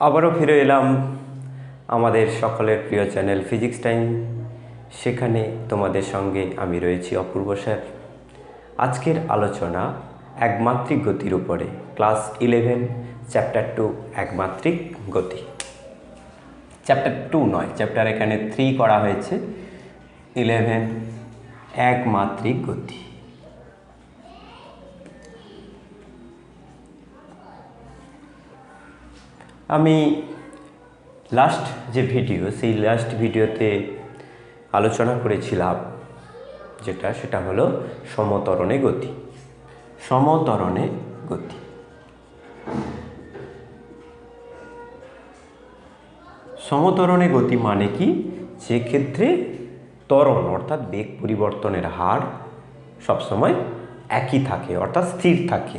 আবারও ফিরে এলাম আমাদের সকলের প্রিয় চ্যানেল ফিজিক্স টাইম। সেখানে তোমাদের সঙ্গে আমি রয়েছি অপূর্ব স্যার। আজকের আলোচনা একমাত্রিক গতির উপরে, ক্লাস 11 চ্যাপ্টার 2 একমাত্রিক গতি। চ্যাপ্টার 2 নয়, চ্যাপ্টার এখানে 3 করা হয়েছে। 11 একমাত্রিক গতি। আমি লাস্ট যে ভিডিও, সেই লাস্ট ভিডিওতে আলোচনা করেছিলাম সেটা হলো সমত্বরণে গতি। সমত্বরণে গতি, সমত্বরণে গতি মানে কি? সেক্ষেত্রে ত্বরণ অর্থাৎ বেগ পরিবর্তনের হার সবসময় একই থাকে, অর্থাৎ স্থির থাকে।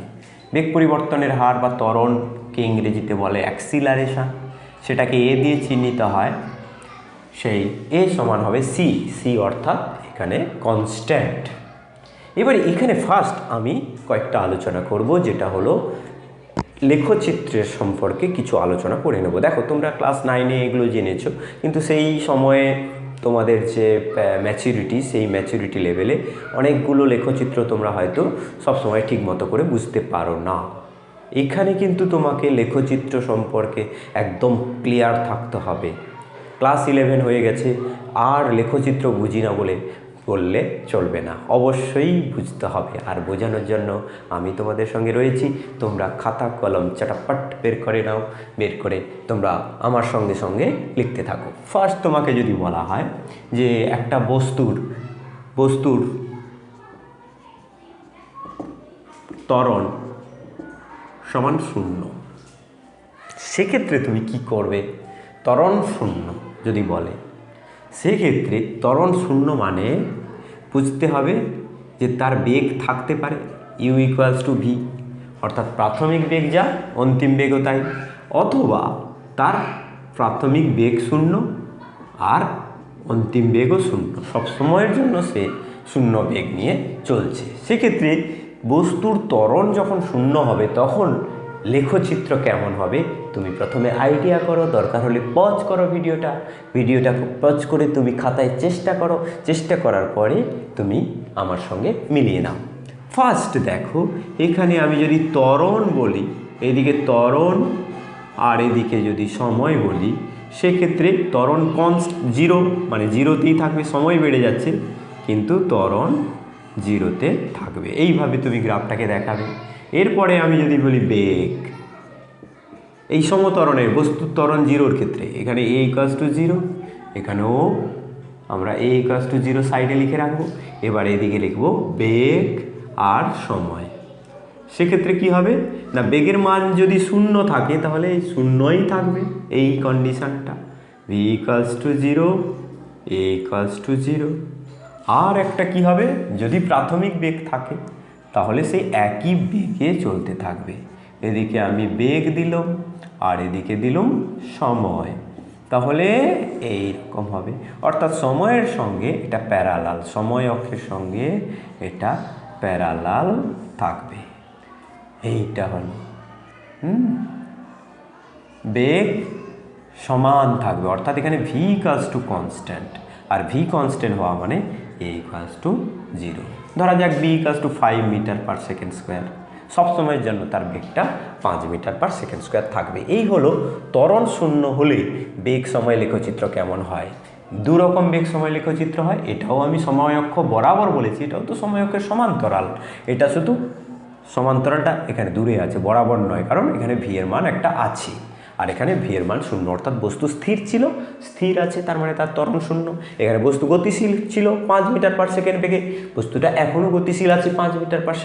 বেগ পরিবর্তনের হার বা ত্বরণকে ইংরেজিতে বলে অ্যাক্সিলারেশন। সেটাকে এ দিয়ে চিহ্নিত হয়। সেই এ সমান হবে সি অর্থাৎ এখানে কনস্ট্যান্ট। এবার এখানে ফার্স্ট আমি কয়েকটা আলোচনা করব, যেটা হলো লেখচিত্রের সম্পর্কে কিছু আলোচনা করে নেব। দেখো, তোমরা ক্লাস 9-এ এগুলো জেনেছো, কিন্তু সেই সময়ে তোমাদের যে ম্যাচুরিটি, সেই ম্যাচুরিটি লেভেলে অনেকগুলো লেখচিত্র তোমরা হয়তো সবসময় ঠিক মতো করে বুঝতে পারো না। এখানে কিন্তু তোমাকে লেখচিত্র সম্পর্কে একদম ক্লিয়ার থাকতে হবে। ক্লাস 11 হয়ে গেছে, আর লেখচিত্র বুঝি না বললে চলবে না, অবশ্যই বুঝতে হবে। আর বোঝানোর জন্য আমি তোমাদের সঙ্গে রয়েছি। তোমরা খাতা কলম চটাপট বের করে নাও, বের করে তোমরা আমার সঙ্গে সঙ্গে লিখতে থাকো। ফার্স্ট তোমাকে যদি বলা হয় যে একটা বস্তুর ত্বরণ সমান 0, সেক্ষেত্রে তুমি কি করবে? ত্বরণ 0 যদি বলে, সেক্ষেত্রে ত্বরণ 0 মানে বুঝতে হবে যে তার বেগ থাকতে পারে u = v, অর্থাৎ প্রাথমিক বেগ যা অন্তিম বেগও তাই, অথবা তার প্রাথমিক বেগ 0 আর অন্তিম বেগও 0, সবসময়ের জন্য সে 0 বেগ নিয়ে চলছে। সেক্ষেত্রে বস্তুর ত্বরণ যখন 0 হবে তখন লেখচিত্র কেমন হবে তুমি প্রথমে আইডিয়া করো, দরকার হলে পজ করো ভিডিওটা পজ করে তুমি খাতায় চেষ্টা করার পরে তুমি আমার সঙ্গে মিলিয়ে নাও। ফার্স্ট দেখো, এখানে আমি যদি ত্বরণ বলি, এদিকে ত্বরণ আর এদিকে যদি সময় বলি, সেক্ষেত্রে ত্বরণ জিরো, মানে জিরোতেই থাকবে, সময় বেড়ে যাচ্ছে কিন্তু ত্বরণ জিরোতে থাকবে। এইভাবে তুমি গ্রাফটাকে দেখাবে। এরপরে আমি যদি বলি বেগ, এই সমত্বরণের বস্তুর ত্বরণ 0-র ক্ষেত্রে এখানে a = 0, এখানেও আমরা a = 0 সাইডে লিখে রাখবো। এবার এদিকে লিখব বেগ আর সময়। সেক্ষেত্রে কি হবে না, বেগের মান যদি 0 থাকে তাহলে 0ই থাকবে, এই কন্ডিশনটা v = 0, a = 0। আর একটা কি হবে, যদি প্রাথমিক বেগ থাকে তাহলে সেই একই বেগে চলতে থাকবে। এদিকে আমি বেগ দিলাম আর এদিকে দিলাম সময়, তাহলে এইরকম হবে। অর্থাৎ সময়ের সঙ্গে এটা প্যারালাল, সময় অক্ষের সঙ্গে এটা প্যারালাল থাকবে। এইটা হলো বেগ সমান থাকবে, অর্থাৎ এখানে v = কনস্ট্যান্ট, আর v কনস্ট্যান্ট হওয়া মানে a = 0। ধরা যাক b = 5 m/s², সবসময়ের জন্য তার বেগটা 5 m/s² থাকবে। এই হলো ত্বরণ 0 হলে বেগ সময় লেখচিত্র কেমন হয়। দুরকম বেগ সময় লেখচিত্র হয়, এটাও আমি সময় অক্ষ বরাবর বলেছি, এটাও তো সময় অক্ষের সমান্তরাল। এটা শুধু সমান্তরালটা এখানে দূরে আছে, বরাবর নয়, কারণ এখানে v এর মান একটা আছে আর এখানে v এর মান 0, অর্থাৎ বস্তু স্থির আছে, তার মানে তার ত্বরণ 0। এখানে বস্তু গতিশীল ছিল 5 m/s বেগে, বস্তুটা এখনও গতিশীল আছে 5 m/s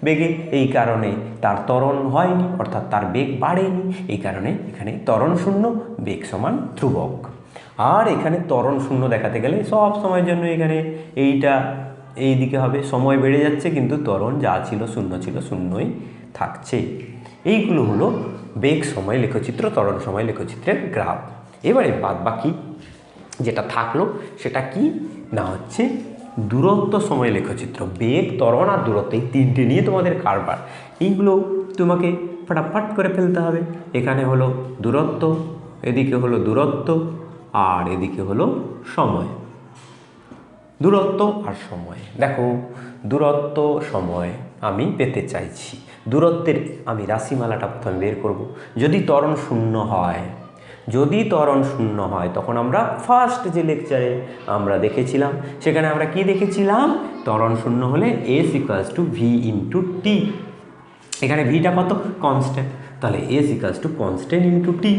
বেগে, এই কারণে তার ত্বরণ হয়নি, অর্থাৎ তার বেগ বাড়েনি। এই কারণে এখানে ত্বরণ 0, বেগ সমান ধ্রুবক। আর এখানে ত্বরণ 0 দেখাতে গেলে সব সময়ের জন্য এখানে এইটা এই দিকে হবে, সময় বেড়ে যাচ্ছে কিন্তু ত্বরণ যা ছিল 0 ছিল 0ই থাকছে। এইগুলো হলো বেগ সময় লেখচিত্র, ত্বরণ সময় লেখচিত্রের গ্রাফ। এবারে বাদ বাকি যেটা থাকলো সেটা কি না, হচ্ছে দূরত্ব সময় লেখচিত্র। বেগ, ত্বরণ আর দূরত্ব, এই তিনটে নিয়ে তোমাদের কারবার। এইগুলো তোমাকে ফটাফট করে ফেলতে হবে। এখানে হলো দূরত্ব, এদিকে হলো দূরত্ব, আর এদিকে হলো সময়। দূরত্ব আর সময়, দেখো দূরত্ব সময় আমি পেতে চাইছি। দূরত্বের আমি রাশিমালাটা প্রথমে বের করব। যদি ত্বরণ শূন্য হয়, তখন আমরা ফার্স্ট যে লেকচারে আমরা দেখেছিলাম, সেখানে আমরা কি দেখেছিলাম, ত্বরণ শূন্য হলে S equals to V into T. এখানে ভিটা কত, কনস্ট্যান্ট, তাহলে S equals to constant into T.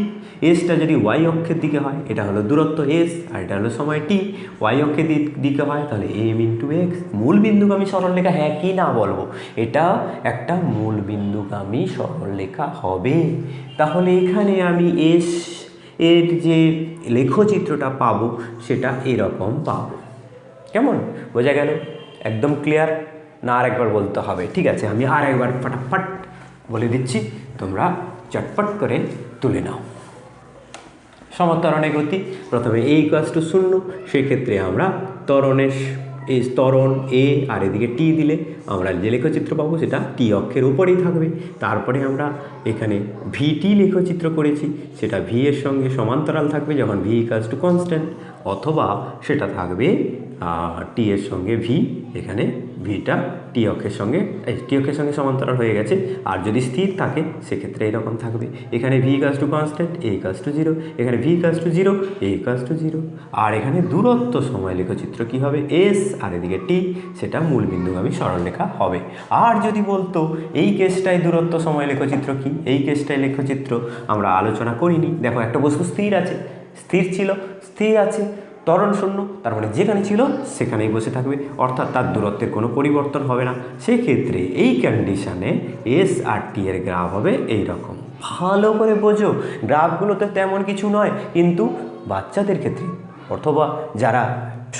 এসটা যদি ওয়াই অক্ষের দিকে হয়, এটা হলো দূরত্ব এস, আর এটা হলো সময় টি। ওয়াই অক্ষের দিকে হয় তাহলে এম ইন্টু এক্স। মূল বিন্দুগামী সরলরেখা, হ্যাঁ কি না বলবো, এটা একটা মূল বিন্দুগামী সরলরেখা হবে। তাহলে এখানে আমি এস এর যে লেখচিত্রটা পাবো সেটা এরকম পাবো। কেমন বোঝা গেল? একদম ক্লিয়ার না আরেকবার বলতে হবে? ঠিক আছে, আমি আর একবার ফটাফট বলে দিচ্ছি, তোমরা চটপট করে তুলে নাও। সমত্বরণের গতি, প্রথমে এ ইকুয়ালস টু 0, সেক্ষেত্রে আমরা ত্বরণ এ আর এদিকে টি দিলে আমরা যে লেখচিত্র পাবো সেটা টি অক্ষের উপরেই থাকবে। তারপরে আমরা এখানে ভিটি লেখচিত্র করেছি, সেটা ভি এর সঙ্গে সমান্তরাল থাকবে যখন ভি ইকুয়ালস টু কনস্ট্যান্ট, অথবা সেটা থাকবে টি এর সঙ্গে ভি, এখানে ভিটা টি অক্ষের সঙ্গে সমান্তরাল হয়ে গেছে। আর যদি স্থির থাকে সেক্ষেত্রে এরকম থাকবে, এখানে V equals to constant, A equals to 0, এখানে V equals to 0, A equals to 0। আর এখানে দূরত্ব সময় লেখচিত্র কী হবে, এস, আর এদিকে টি, সেটা মূল বিন্দুগামী সরলরেখা হবে। আর যদি বলতো এই কেসটায় দূরত্ব সময় লেখচিত্র কি, এই কেসটায় লেখচিত্র আমরা আলোচনা করিনি। দেখো একটা বস্তু স্থির আছে, স্থির আছে, ত্বরণ শূন্য, তার মানে যেখানে ছিল সেখানেই বসে থাকবে, অর্থাৎ তার দূরত্বের কোনো পরিবর্তন হবে না। সেক্ষেত্রে এই কন্ডিশানে এস আর টি এর গ্রাফ হবে এই রকম। ভালো করে বোঝো, গ্রাফগুলোতে তেমন কিছু নয়, কিন্তু বাচ্চাদের ক্ষেত্রে অথবা যারা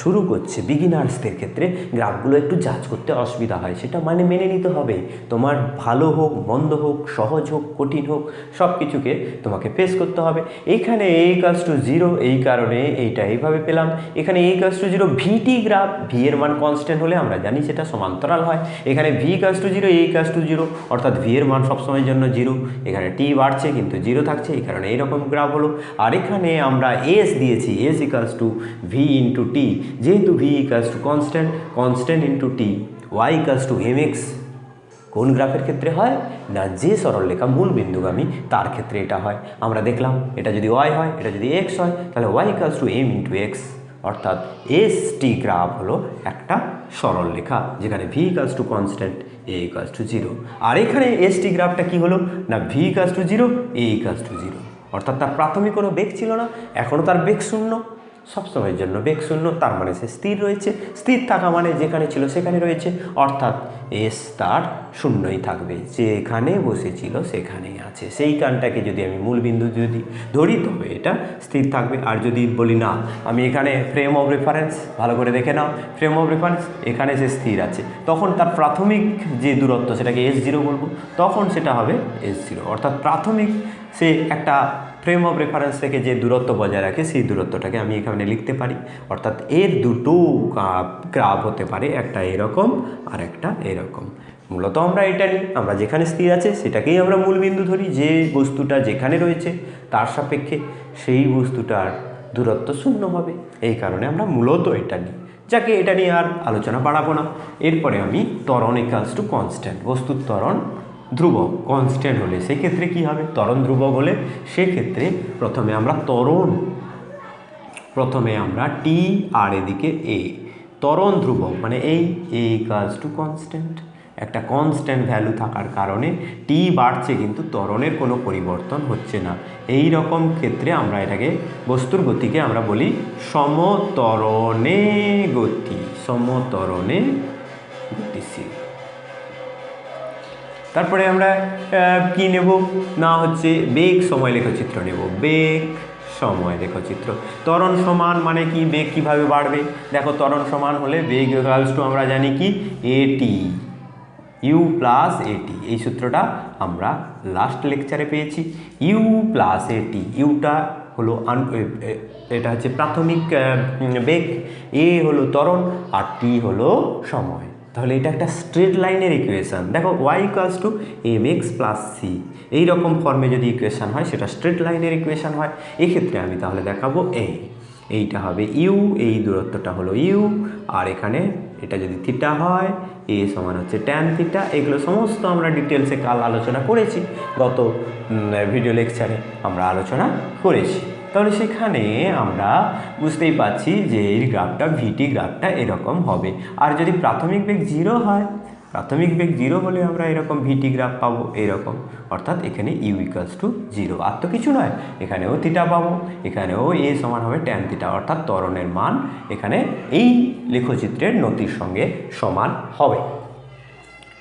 শুরু করছে বিগিনার্সদের ক্ষেত্রে গ্রাফগুলো একটু যাচ করতে অসুবিধা হয়, সেটা মেনে নিতে হবে। তোমার ভালো হোক মন্দ হোক, সহজ হোক কঠিন হোক, সব কিছুকে তোমাকে ফেস করতে হবে। এইখানে এ ইকুয়ালস টু 0, এই কারণে এইটা এইভাবে পেলাম। এখানে A equals to 0 VT graph, V এর মান কনস্ট্যান্ট হলে আমরা জানি সেটা সমান্তরাল হয়। এখানে V equals to 0, A equals to 0, অর্থাৎ ভি এর মান সবসময়ের জন্য 0। এখানে টি বাড়ছে কিন্তু 0 থাকছে, এই কারণে এইরকম গ্রাফ হলো। আর এখানে আমরা এস দিয়েছি, S equals to V into T, যেহেতু V equals to constant into T, Y equals to M X. কোন গ্রাফের ক্ষেত্রে হয় না, যে সরলরেখা মূল বিন্দুগামী তার ক্ষেত্রে এটা হয়। আমরা দেখলাম এটা যদি ওয়াই হয়, এটা যদি এক্স হয়, তাহলে Y equals to M into X, অর্থাৎ এস টি গ্রাফ হলো একটা সরলরেখা যেখানে V equals to constant, A equals to 0। আর এখানে এস টি গ্রাফটা কী হলো না, V equals to 0, A equals to 0, অর্থাৎ তার প্রাথমিক কোনো বেগ ছিল না, এখনও তার বেগ শূন্য, সবসময়ের জন্য বেগ শূন্য, তার মানে সে স্থির রয়েছে। স্থির থাকা মানে যেখানে ছিল সেখানে রয়েছে, অর্থাৎ এস তার শূন্যই থাকবে, যেখানে বসেছিল সেখানেই আছে। সেই কানটাকে যদি আমি মূল বিন্দু যদি ধরি তবে এটা স্থির থাকবে। আর যদি বলি না, আমি এখানে ফ্রেম অফ রেফারেন্স, ভালো করে দেখে নাও, ফ্রেম অফ রেফারেন্স এখানে সে স্থির আছে, তখন তার প্রাথমিক যে দূরত্ব সেটাকে S0 বলবো, তখন সেটা হবে S0, অর্থাৎ প্রাথমিক সে একটা ফ্রেম অফ রেফারেন্স থেকে যে দূরত্ব বজায় রাখে সেই দূরত্বটাকে আমি এখানে লিখতে পারি। অর্থাৎ এর দুটো গ্রাফ হতে পারে, একটা এরকম আর একটা এরকম। মূলত আমরা এটা নিই, আমরা যেখানে স্থির আছে সেটাকেই আমরা মূল বিন্দু ধরি, যে বস্তুটা যেখানে রয়েছে তার সাপেক্ষে সেই বস্তুটার দূরত্ব শূন্য হবে, এই কারণে আমরা মূলত এটা নিই। যাকে এটা নিয়ে আর আলোচনা বাড়াবো না। এরপরে আমি ত্বরণ ইকুয়ালস টু কনস্ট্যান্ট, বস্তুর ত্বরণ ধ্রুবক কনস্ট্যান্ট হলে সেক্ষেত্রে কী হবে, ত্বরণ ধ্রুবক হলে সেক্ষেত্রে প্রথমে আমরা টি আর এদিকে এ, ত্বরণ ধ্রুবক মানে এ ইকুয়ালস টু কনস্ট্যান্ট, একটা কনস্ট্যান্ট ভ্যালু থাকার কারণে টি বাড়ছে কিন্তু ত্বরণের কোনো পরিবর্তন হচ্ছে না। এই রকম ক্ষেত্রে আমরা এটাকে বস্তুর গতিকে আমরা বলি সমত্বরণে গতিশীল। তারপরে আমরা কি নেব না হচ্ছে বেগ সময় লেখচিত্র নেব, বেগ সময় লেখচিত্র। ত্বরণ সমান মানে কি, বেগ কিভাবে বাড়বে, দেখো ত্বরণ সমান হলে বেগ ইকুয়ালস টু আমরা জানি কি এটি, ইউ প্লাস এটি, এই সূত্রটা আমরা লাস্ট লেকচারে পেয়েছি। ইউ প্লাস এটি, ইউটা হলো এটা হচ্ছে প্রাথমিক বেগ, এ হলো ত্বরণ আর টি হলো সময়। তাহলে এটা একটা স্ট্রেট লাইনের ইকুয়েশান। দেখো Y equals to M X plus C, এইরকম ফর্মে যদি ইকুয়েশান হয় সেটা স্ট্রেট লাইনের ইকুয়েশান হয়। এক্ষেত্রে আমি তাহলে দেখাবো এইটা হবে ইউ, এই দূরত্বটা হলো ইউ, আর এখানে এটা যদি থিটা হয়, এ সমান হচ্ছে ট্যান থিটা। এগুলো সমস্ত আমরা ডিটেলসে কাল আলোচনা করেছি, গত ভিডিও লেকচারে আমরা আলোচনা করেছি। তাহলে সেখানে আমরা বুঝতেই পারছি যে এই গ্রাফটা ভিটি গ্রাফটা এরকম হবে। আর যদি প্রাথমিক বেগ 0 হয়, প্রাথমিক বেগ 0 হলে আমরা এরকম ভিটি গ্রাফ পাবো এরকম, অর্থাৎ এখানে ইউ ইকুয়ালস টু 0। আর তো কিছু নয়, এখানেও থিটা পাবো, এখানেও এ সমান হবে ট্যান থিটা, অর্থাৎ ত্বরণের মান এখানে এই লেখচিত্রের নতির সঙ্গে সমান হবে।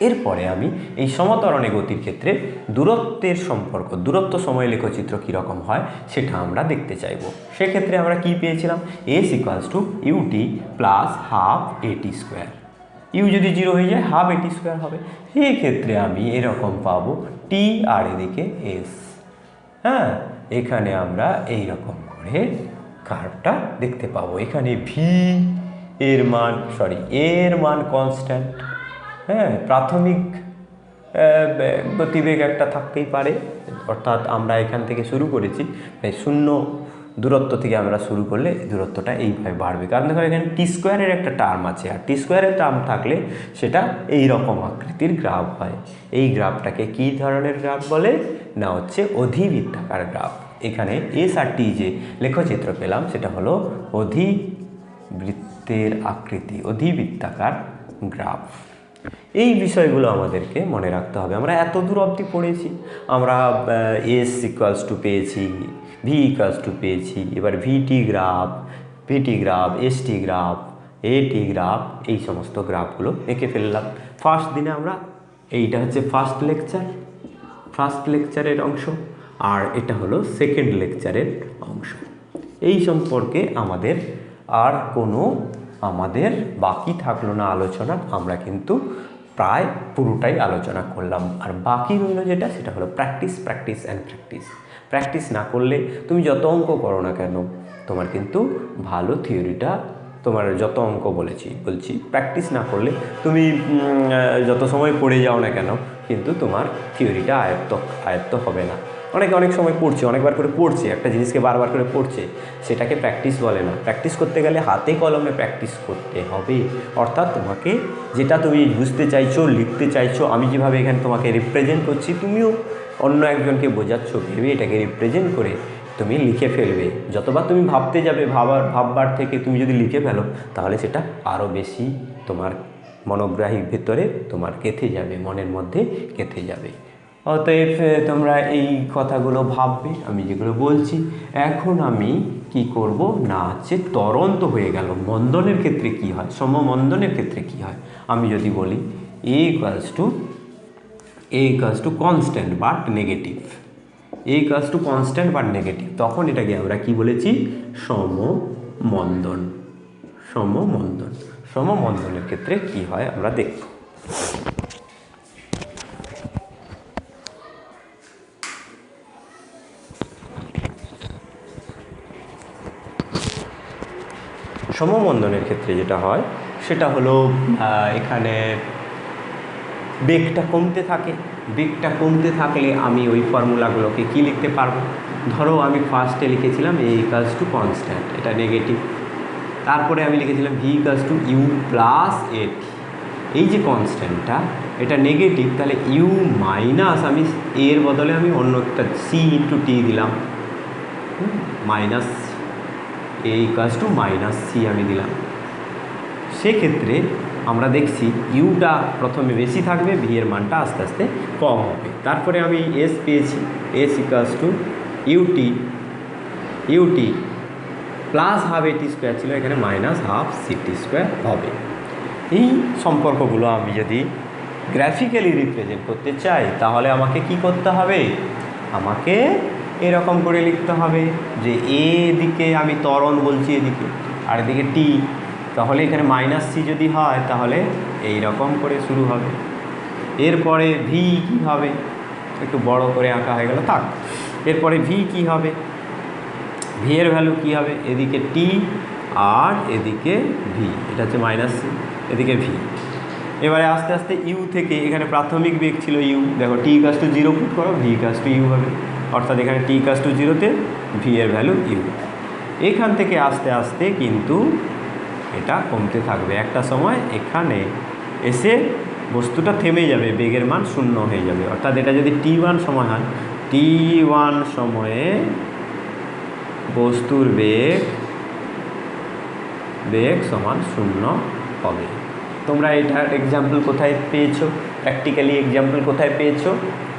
এরপরে আমি এই সমত্বরণে গতির ক্ষেত্রে দূরত্বের সম্পর্ক, দূরত্ব সময় লেখচিত্র কীরকম হয় সেটা আমরা দেখতে চাইব। সেক্ষেত্রে আমরা কি পেয়েছিলাম, S equals to U T plus half A T square. U যদি 0 হয়ে যায় হাফ এটি স্কোয়ার হবে। সেই ক্ষেত্রে আমি এরকম পাবো টি আর এদিকে এস। হ্যাঁ, এখানে আমরা এই রকম করে কার্ভটা দেখতে পাবো। এখানে ভি এর মান কনস্ট্যান্ট। হ্যাঁ, প্রাথমিক গতিবেগ একটা থাকতেই পারে, অর্থাৎ আমরা এখান থেকে শুরু করেছি, তাই শূন্য দূরত্ব থেকে আমরা শুরু করলে দূরত্বটা এইভাবে বাড়বে। কারণ দেখো এখানে টি স্কোয়ারের একটা টার্ম আছে, আর টি স্কোয়ারের টার্ম থাকলে সেটা এই রকম আকৃতির গ্রাফ হয়। এই গ্রাফটাকে কী ধরনের গ্রাফ বলে না, হচ্ছে অধিবৃত্তাকার গ্রাফ। এখানে এস আর টি যে লেখচিত্র পেলাম সেটা হলো অধিবৃত্তের আকৃতি, অধিবৃত্তাকার গ্রাফ। এই বিষয়গুলো আমাদেরকে মনে রাখতে হবে। আমরা এত দূর অবধি পড়েছি, আমরা এস ইকুয়ালস টু পেয়েছি, ভি ইকুয়ালস টু পেয়েছি, এবার ভিটি গ্রাফ, এসটি গ্রাফ, এটি গ্রাফ, এই সমস্ত গ্রাফগুলো এঁকে ফেললাম ফার্স্ট দিনে আমরা। এইটা হচ্ছে ফার্স্ট লেকচারের অংশ, আর এটা হলো সেকেন্ড লেকচারের অংশ। এই সম্পর্কে আমাদের আর কোনো বাকি থাকলো না আলোচনা। আমরা কিন্তু প্রায় পুরোটাই আলোচনা করলাম। আর বাকি রইল যেটা, সেটা হলো প্র্যাকটিস প্র্যাকটিস না করলে তুমি যত অঙ্ক করো না কেন, তোমার কিন্তু ভালো থিওরিটা, তোমার যত অঙ্ক বলছি প্র্যাকটিস না করলে তুমি যত সময় পড়ে যাও না কেন, কিন্তু তোমার থিওরিটা আয়ত্ত হবে না। অনেক সময় পড়ছে, অনেকবার করে পড়ছে, একটা জিনিসকে বারবার করে পড়ছে, সেটাকে প্র্যাকটিস বলে না। প্র্যাকটিস করতে গেলে হাতে কলমে প্র্যাকটিস করতে হবে। অর্থাৎ তোমাকে যেটা তুমি বুঝতে চাইছো, লিখতে চাইছো, আমি যেভাবে এখানে তোমাকে রিপ্রেজেন্ট করছি, তুমিও অন্য একজনকে বোঝাচ্ছ ভেবে এটাকে রিপ্রেজেন্ট করে তুমি লিখে ফেলবে। যতবার তুমি ভাবতে যাবে, ভাববার থেকে তুমি যদি লিখে ফেলো, তাহলে সেটা আরও বেশি তোমার মনোগ্রাহীর ভেতরে তোমার গেঁথে যাবে, মনের মধ্যে গেঁথে যাবে। অতএব তোমরা এই কথাগুলো ভাববে আমি যেগুলো বলছি। এখন আমি কি করব না, হচ্ছে ত্বরণ তো হয়ে গেল, মন্দনের ক্ষেত্রে কি হয়, সমমন্দনের ক্ষেত্রে কি হয়। আমি যদি বলি A equals to constant but negative, তখন এটাকে আমরা কি বলেছি, সমমন্দনের ক্ষেত্রে কি হয় আমরা দেখব। সমমন্দনের ক্ষেত্রে যেটা হয় সেটা হলো এখানে বেগটা কমতে থাকলে আমি ওই ফর্মুলাগুলোকে কি লিখতে পারবো। ধরো আমি ফার্স্টে লিখেছিলাম এ ইকুয়ালস টু কনস্ট্যান্ট, এটা নেগেটিভ। তারপরে আমি লিখেছিলাম V equals to U plus A T, এই যে কনস্ট্যান্টটা এটা নেগেটিভ, তাহলে ইউ মাইনাস, আমি এর বদলে আমি অন্য একটা সি ইন্টু টি দিলাম, minus A equals to minus C আমি দিলাম। সেক্ষেত্রে আমরা দেখছি ইউটা প্রথমে বেশি থাকবে, ভি এর মানটা আস্তে আস্তে কম হবে। তারপরে আমি এস পেয়েছি, S equals to U T plus half A T square ছিল, এখানে মাইনাস হাফ সিটি স্কোয়ার হবে। এই সম্পর্কগুলো আমি যদি গ্রাফিক্যালি রিপ্রেজেন্ট করতে চাই, তাহলে আমাকে কি করতে হবে, আমাকে এরকম করে লিখতে হবে যে এদিকে আমি ত্বরণ বলছি এদিকে, আর এদিকে টি, তাহলে এখানে মাইনাস সি যদি হয় তাহলে এই রকম করে শুরু হবে। এরপরে ভি কী হবে, একটু বড় করে আঁকা হয়ে গেল থাক। এরপরে ভি কী হবে, ভি এর ভ্যালু কী হবে, এদিকে টি আর এদিকে ভি, এটা হচ্ছে মাইনাস সি, এদিকে ভি। এবারে আস্তে আস্তে ইউ থেকে এখানে প্রাথমিক বেগ ছিল ইউ, দেখো টি ইকুয়াল টু 0 পুট করো, ভি ইকুয়াল টু ইউ হবে, অর্থাৎ এখানে টি ইকুয়াল টু 0-তে ভি এর ভ্যালু ইউ। এখান থেকে আস্তে আস্তে কিন্তু এটা কমতে থাকবে, একটা সময় এখানে এসে বস্তুটা থেমে যাবে, বেগের মান 0 হয়ে যাবে। অর্থাৎ এটা যদি t1 সময় হয়, t1 সময়ে বস্তুর বেগ সমান 0 হবে। তোমরা এটার এক্সাম্পল কোথায় পেয়েছো, প্র্যাকটিক্যালি এক্সাম্পল কোথায় পেয়েছো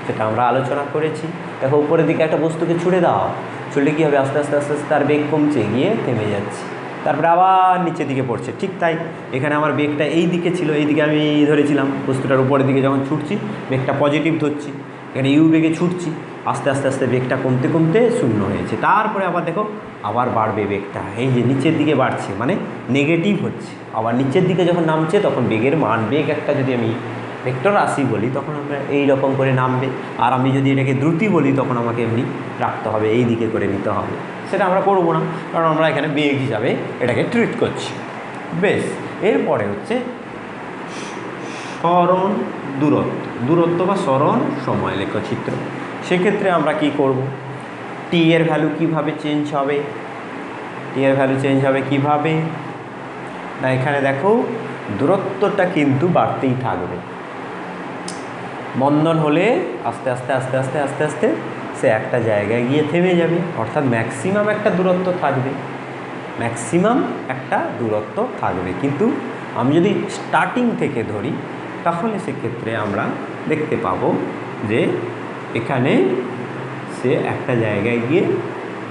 সেটা আমরা আলোচনা করেছি। দেখো উপরের দিকে একটা বস্তুকে ছুড়ে দাও, ছুড়লে কী হবে, আস্তে আস্তে আস্তে আস্তে তার বেগ কমছে, গিয়ে থেমে যাচ্ছে, তারপরে আবার নিচের দিকে পড়ছে। ঠিক তাই এখানে আমার বেগটা এই দিকে ছিল, এই দিকে আমি ধরেছিলাম, বস্তুটার উপরের দিকে যখন ছুটছি বেগটা পজিটিভ ধরছি, এখানে ইউ বেগে ছুটছি, আস্তে আস্তে আস্তে বেগটা কমতে কমতে 0 হয়েছে। তারপরে আবার দেখো আবার বাড়বে বেগটা, এই যে নিচের দিকে বাড়ছে মানে নেগেটিভ হচ্ছে, আবার নিচের দিকে যখন নামছে তখন বেগের মান, বেগ একটা যদি আমি ভেক্টর রাশি বলি তখন আমরা এই রকম করে নামবে, আর আমি যদি এটাকে দ্রুতি বলি তখন আমাকে এমনি রাখতে হবে, এই দিকে করে নিতে হবে। সেটা আমরা করবো না, কারণ আমরা এখানে বেগ হিসাবে এটাকে ট্রিট করছি। বেশ, এরপরে হচ্ছে সরণ দূরত্ব বা সরণ সময় লেখচিত্র। সেক্ষেত্রে আমরা কি করব, টি এর ভ্যালু কিভাবে চেঞ্জ হবে, টি এর ভ্যালু চেঞ্জ হবে কিভাবে না, এখানে দেখো দূরত্বটা কিন্তু বাড়তেই থাকবে, বন্ধন হলে আস্তে আস্তে আস্তে আস্তে আস্তে আস্তে সে একটা জায়গায় গিয়ে থেমে যাবে, অর্থাৎ ম্যাক্সিমাম একটা দূরত্ব থাকবে, কিন্তু আমি যদি স্টার্টিং থেকে ধরি তাহলে সেক্ষেত্রে আমরা দেখতে পাবো যে এখানে সে একটা জায়গায় গিয়ে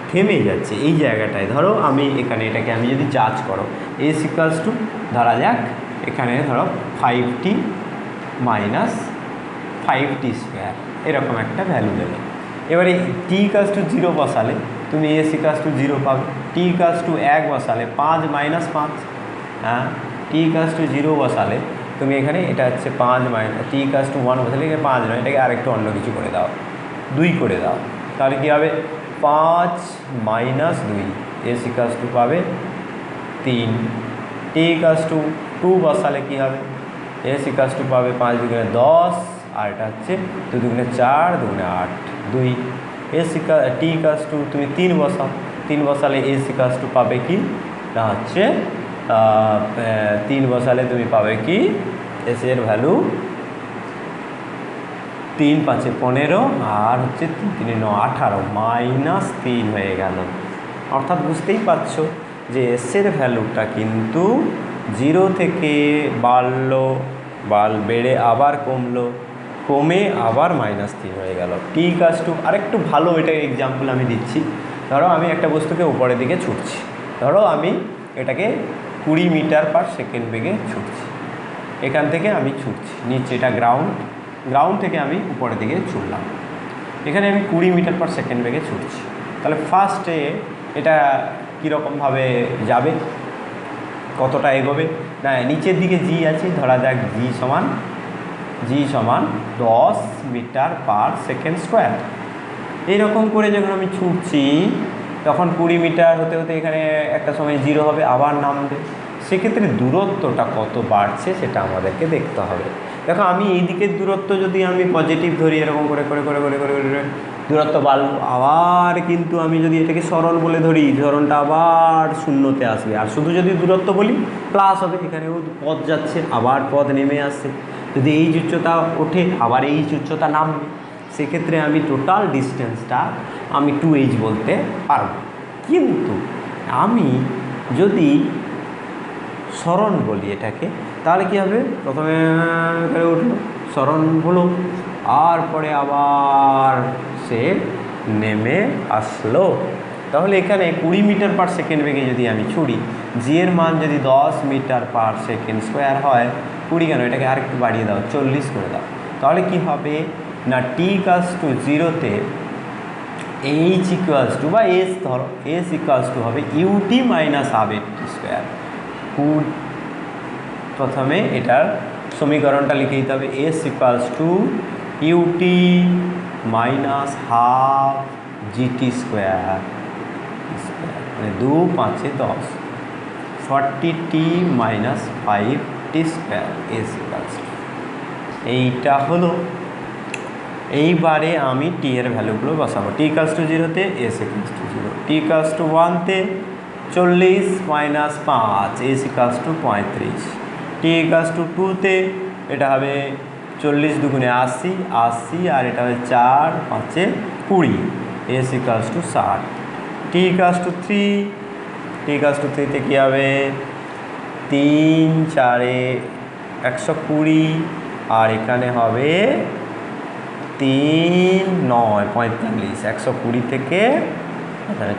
থেমে যাচ্ছে। এই জায়গাটায় ধরো আমি এখানে এটাকে আমি যদি চার্জ করো, এস ইকুয়ালস টু ধরা যাক এখানে ধরো 5t মাইনাস 5t স্কোয়ার, এরকম একটা ভ্যালু দেবে। এবারে টি ইকুয়ালস টু 0 বসালে তুমি এস ইকুয়ালস টু 0 পাবে, টি ইকুয়ালস টু 1 বসালে 5 মাইনাস 5, হ্যাঁ টি ইকুয়ালস টু 0 বসালে তুমি এখানে এটা হচ্ছে 5 মাইনাস, টি ইকুয়ালস টু 1 বসালে এখানে 5 নয়, এটাকে আরেকটু অন্য কিছু করে দাও, 2 করে দাও, তাহলে কী হবে 5 মাইনাস 2, এস ইকুয়ালস টু পাবে 3, টি ইকুয়ালস টু 2 বসালে কী হবে, এস ইকুয়ালস টু পাবে 5 দুগুণে 10, আর এটা হচ্ছে 2 দুগুণে 4 দুগুণে 8, 2, এস টি ইকুয়ালস টু তুমি 3 বসাও, 3 বসালে এস ইকুয়ালস টু পাবে কি না হচ্ছে 3 বসালে তুমি পাবে কি এস এর ভ্যালু 3 5 15 আর হচ্ছে 3 3 9 18 মাইনাস 3 হয়ে গেল। অর্থাৎ বুঝতেই পারছো যে এস এর ভ্যালুটা কিন্তু 0 থেকে বেড়ে আবার কমে আবার -3 হয়ে গেল। টি ইকুয়ালস টু আরেকটু ভালো এটা এক্সাম্পল আমি দিচ্ছি, ধরো আমি একটা বস্তুকে উপরের দিকে ছুটছি, ধরো আমি এটাকে 20 মিটার পার সেকেন্ড বেগে ছুটছি, এখান থেকে আমি ছুটছি নিচে, এটা গ্রাউন্ড থেকে আমি উপরের দিকে ছুটলাম, এখানে আমি 20 মিটার পার সেকেন্ড বেগে ছুটছি। তাহলে ফার্স্টে এটা কীরকমভাবে যাবে, কতটা এগোবে না, নিচের দিকে জি আছে, ধরা যাক জি সমান 10 মিটার পার সেকেন্ড স্কোয়ার। এইরকম করে যখন আমি ছুটছি তখন 20 মিটার হতে হতে এখানে একটা সময় 0 হবে, আবার নামবে, সেক্ষেত্রে দূরত্বটা কত বাড়ছে সেটা আমাদেরকে দেখতে হবে। দেখো আমি এই দিকের দূরত্ব যদি আমি পজিটিভ ধরি, এরকম করে করে করে করে করে করে দূরত্ব বাড়লো, আবার কিন্তু আমি যদি এটাকে সরণ বলে ধরি, সরণটা আবার 0-তে আসবে, আর শুধু যদি দূরত্ব বলি প্লাস হবে, এখানেও পথ যাচ্ছে আবার পথ নেমে আসছে, যদি এই উচ্চতা ওঠে আবার এই উচ্চতা নামবে, সেক্ষেত্রে আমি টোটাল ডিস্টেন্সটা আমি 2h বলতে পারবো। কিন্তু আমি যদি সরণ বলি এটাকে, তাহলে কী হবে, প্রথমে উঠলো সরণ হলো, আর পরে আবার সে নেমে আসলো, তাহলে এখানে 20 মিটার পার সেকেন্ড বেগে যদি আমি ছুড়ি, জি এর মান যদি 10 মিটার পার সেকেন্ড স্কোয়ার হয়, 20 কেন, এটাকে আরেকটু বাড়িয়ে দাও, 40 করে দাও, তাহলে কি হবে না টি ইকুয়ালস টু 0-তে এইচ ইকুয়ালস টু বা এস ধরো, এস ইকুয়ালস টু হবে UT minus half T square. প্রথমে এটার সমীকরণটা লিখে দিতে হবে, S equals to UT minus half GT square, মানে 2 5 10, 40t minus 5 T square S equals to, এইটা হলো। এইবারে আমি টি এর ভ্যালুগুলো বসাবো। টি ইকুয়ালস টু 0-তে S equals to 0, T equals to 1-তে 40 minus 5 S equals to 35, T equals to 2-তে এটা হবে 40 দুগুণে 80, 80 আর এটা হবে 4 5 20, S equals to 60, T equals to 3, T equals to 3-তে কী হবে 3 4 120 আর এখানে হবে 3 9 45, 120 থেকে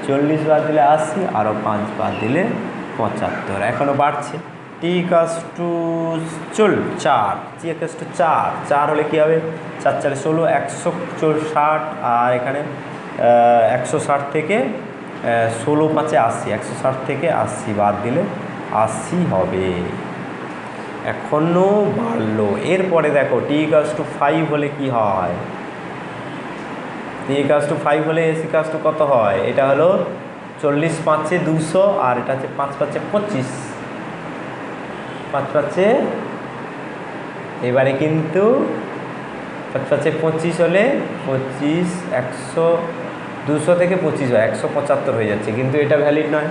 40 বাদ দিলে 80, আরও 5 বাদ দিলে 75, এখনও বাড়ছে। T equals to 4, T equals to 4 হলে কী হবে 4 4 16, 160 আর এখানে 160 থেকে 16 5 80, 160 থেকে 80 বাদ দিলে 80 হবে। এখনও বাড়লো। এরপরে দেখো টি ইকুয়ালস টু 5 হলে কি হয়, টি ইকুয়ালস টু 5 হলে এস ইকুয়ালস টু কত হয়, এটা হলো 40 5 200 আর এটা হচ্ছে 5 5 25, 5 5 এবারে কিন্তু 5 5 25 হলে 25 100 200 থেকে 25 হয় 175 হয়ে যাচ্ছে, কিন্তু এটা ভ্যালিড নয়।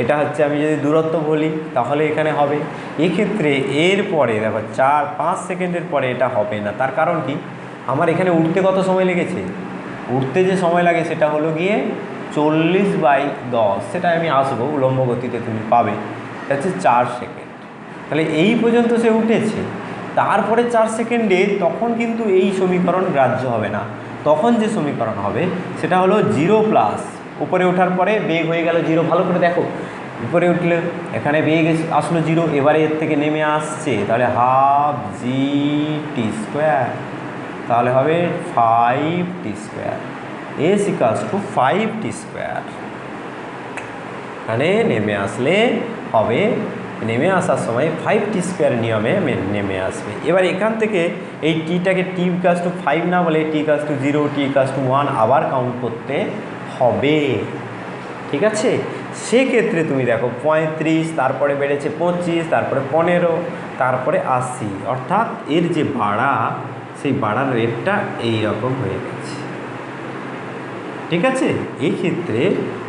এটা হচ্ছে আমি যদি দূরত্ব বলি তাহলে এখানে হবে। এক্ষেত্রে এরপরে দেখো 4-5 সেকেন্ডের পরে এটা হবে না। তার কারণ কি, আমার এখানে উঠতে কত সময় লেগেছে, উঠতে যে সময় লাগে সেটা হলো গিয়ে 40/10, সেটা আমি আসবো, উলম্ব গতিতে তুমি পাবে, এটা হচ্ছে 4 সেকেন্ড। তাহলে এই পর্যন্ত সে উঠেছে, তারপরে 4 সেকেন্ডে তখন কিন্তু এই সমীকরণ গ্রাহ্য হবে না। তখন যে সমীকরণ হবে সেটা হলো 0+, উপরে ওঠার পরে বেগ হয়ে গেল 0, ভালো করে দেখো, উপরে উঠলে এখানে বেগ আসলো 0, এবারে এর থেকে নেমে আসছে, তাহলে হাফ জি টি স্কোয়ার, তাহলে হবে 5t square, S equals two 5t square. এখানে নেমে আসলে হবে, নেমে আসার সময় 5t স্কোয়ার নিয়মে নেমে আসবে। এবার এখান থেকে এই টিটাকে টি ইকুয়ালস টু 5 না বলে T equals to 0, T equals to 1 আবার কাউন্ট করতে হবে, ঠিক আছে। সেক্ষেত্রে তুমি দেখো 35, তারপরে বেড়েছে 25, তারপরে 15, তারপরে 80, অর্থাৎ এর যে বাড়া, সেই বাড়ার রেটটা এই রকম হয়ে গেছে, ঠিক আছে। এই ক্ষেত্রে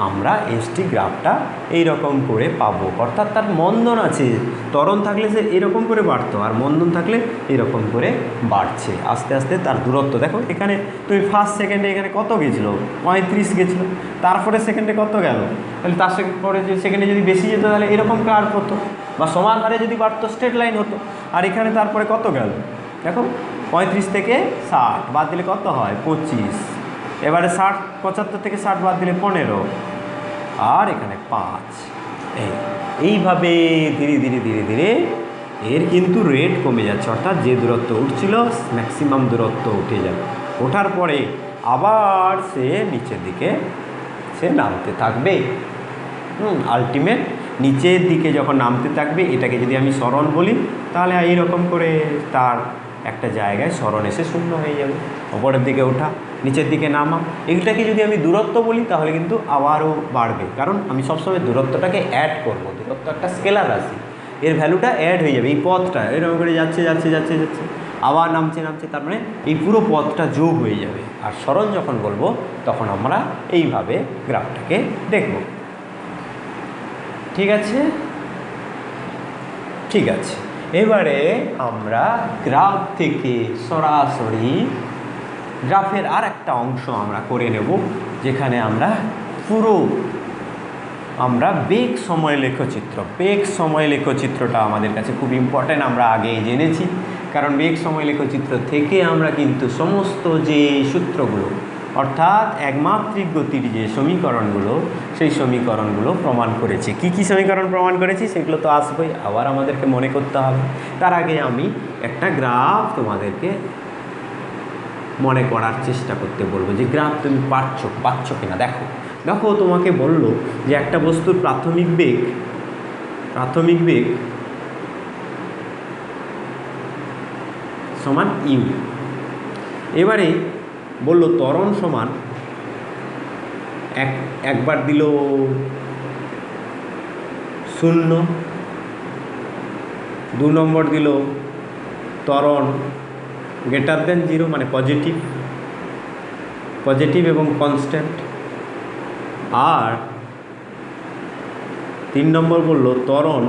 আমরা এসটি গ্রাফটা এই রকম করে পাবো, অর্থাৎ তার মন্দন আছে, ত্বরণ থাকলে সে এরকম করে বাড়তো, আর মন্দন থাকলে এরকম করে বাড়ছে আস্তে আস্তে তার দূরত্ব। দেখো এখানে তুমি ফার্স্ট সেকেন্ডে এখানে কত গেছিলো, 35 গেছিলো, তারপরে সেকেন্ডে কত গেল, তাহলে তার পরে যে সেকেন্ডে যদি বেশি যেত তাহলে এরকম কার্ভ হতো, বা সমান হারে যদি বাড়তো স্ট্রেট লাইন হতো। আর এখানে তারপরে কত গেল দেখো, 35 থেকে 60 বাদ দিলে কত হয় 25, এবারে 75 থেকে 60 বাদ দিলে 15, আর এখানে 5। এইভাবে ধীরে ধীরে ধীরে ধীরে এর কিন্তু রেট কমে যাচ্ছে, অর্থাৎ যে দূরত্ব উঠছিল ম্যাক্সিমাম দূরত্ব উঠে যাবে, ওঠার পরে আবার সে নিচের দিকে সে নামতে থাকবে। আলটিমেট নিচের দিকে যখন নামতে থাকবে, এটাকে যদি আমি সরণ বলি তাহলে এইরকম করে তার একটা জায়গায় সরণ এসে শূন্য হয়ে যাবে, ওপরের দিকে ওঠা নিচের দিকে নামা। এটাকে যদি আমি দূরত্ব বলি তাহলে কিন্তু আবারও বাড়বে, কারণ আমি সবসময় দূরত্বটাকে অ্যাড করব, দূরত্ব একটা স্কেলার রাশি, এর ভ্যালুটা অ্যাড হয়ে যাবে। এই পথটা এরকম করে যাচ্ছে যাচ্ছে যাচ্ছে যাচ্ছে, আবার নামছে নামছে, তার মানে এই পুরো পথটা যোগ হয়ে যাবে। আর সরণ যখন বলবো তখন আমরা এইভাবে গ্রাফটাকে দেখব, ঠিক আছে। ঠিক আছে, এবারে আমরা গ্রাফ থেকে সরাসরি গ্রাফের আর একটা অংশ আমরা করে নেব, যেখানে আমরা পুরো বেগ সময় লেখচিত্র, বেগ সময় লেখচিত্রটা আমাদের কাছে খুব ইম্পর্ট্যান্ট, আমরা আগেই জেনেছি। কারণ বেগ সময় লেখচিত্র থেকে আমরা কিন্তু সমস্ত যে সূত্রগুলো, অর্থাৎ একমাত্রিক গতির যে সমীকরণগুলো, সেই সমীকরণগুলো প্রমাণ করেছি। কি কি সমীকরণ প্রমাণ করেছি সেগুলো তো আসবেই, আবার আমাদেরকে মনে করতে হবে। তার আগে আমি একটা গ্রাফ তোমাদেরকে মনে করার চেষ্টা করতে বলবো, যে গ্রাফ তুমি পাচ্ছ কিনা। দেখো দেখো তোমাকে বললো যে একটা বস্তুর প্রাথমিক বেগ সমান ইউ। এবারে বললো ত্বরণ সমান একবার দিল 0, 2 নম্বর দিল ত্বরণ গ্রেটার দেন 0 মানে পজিটিভ এবং কনস্ট্যান্ট। আর 3 নম্বর বলল ত্বরণ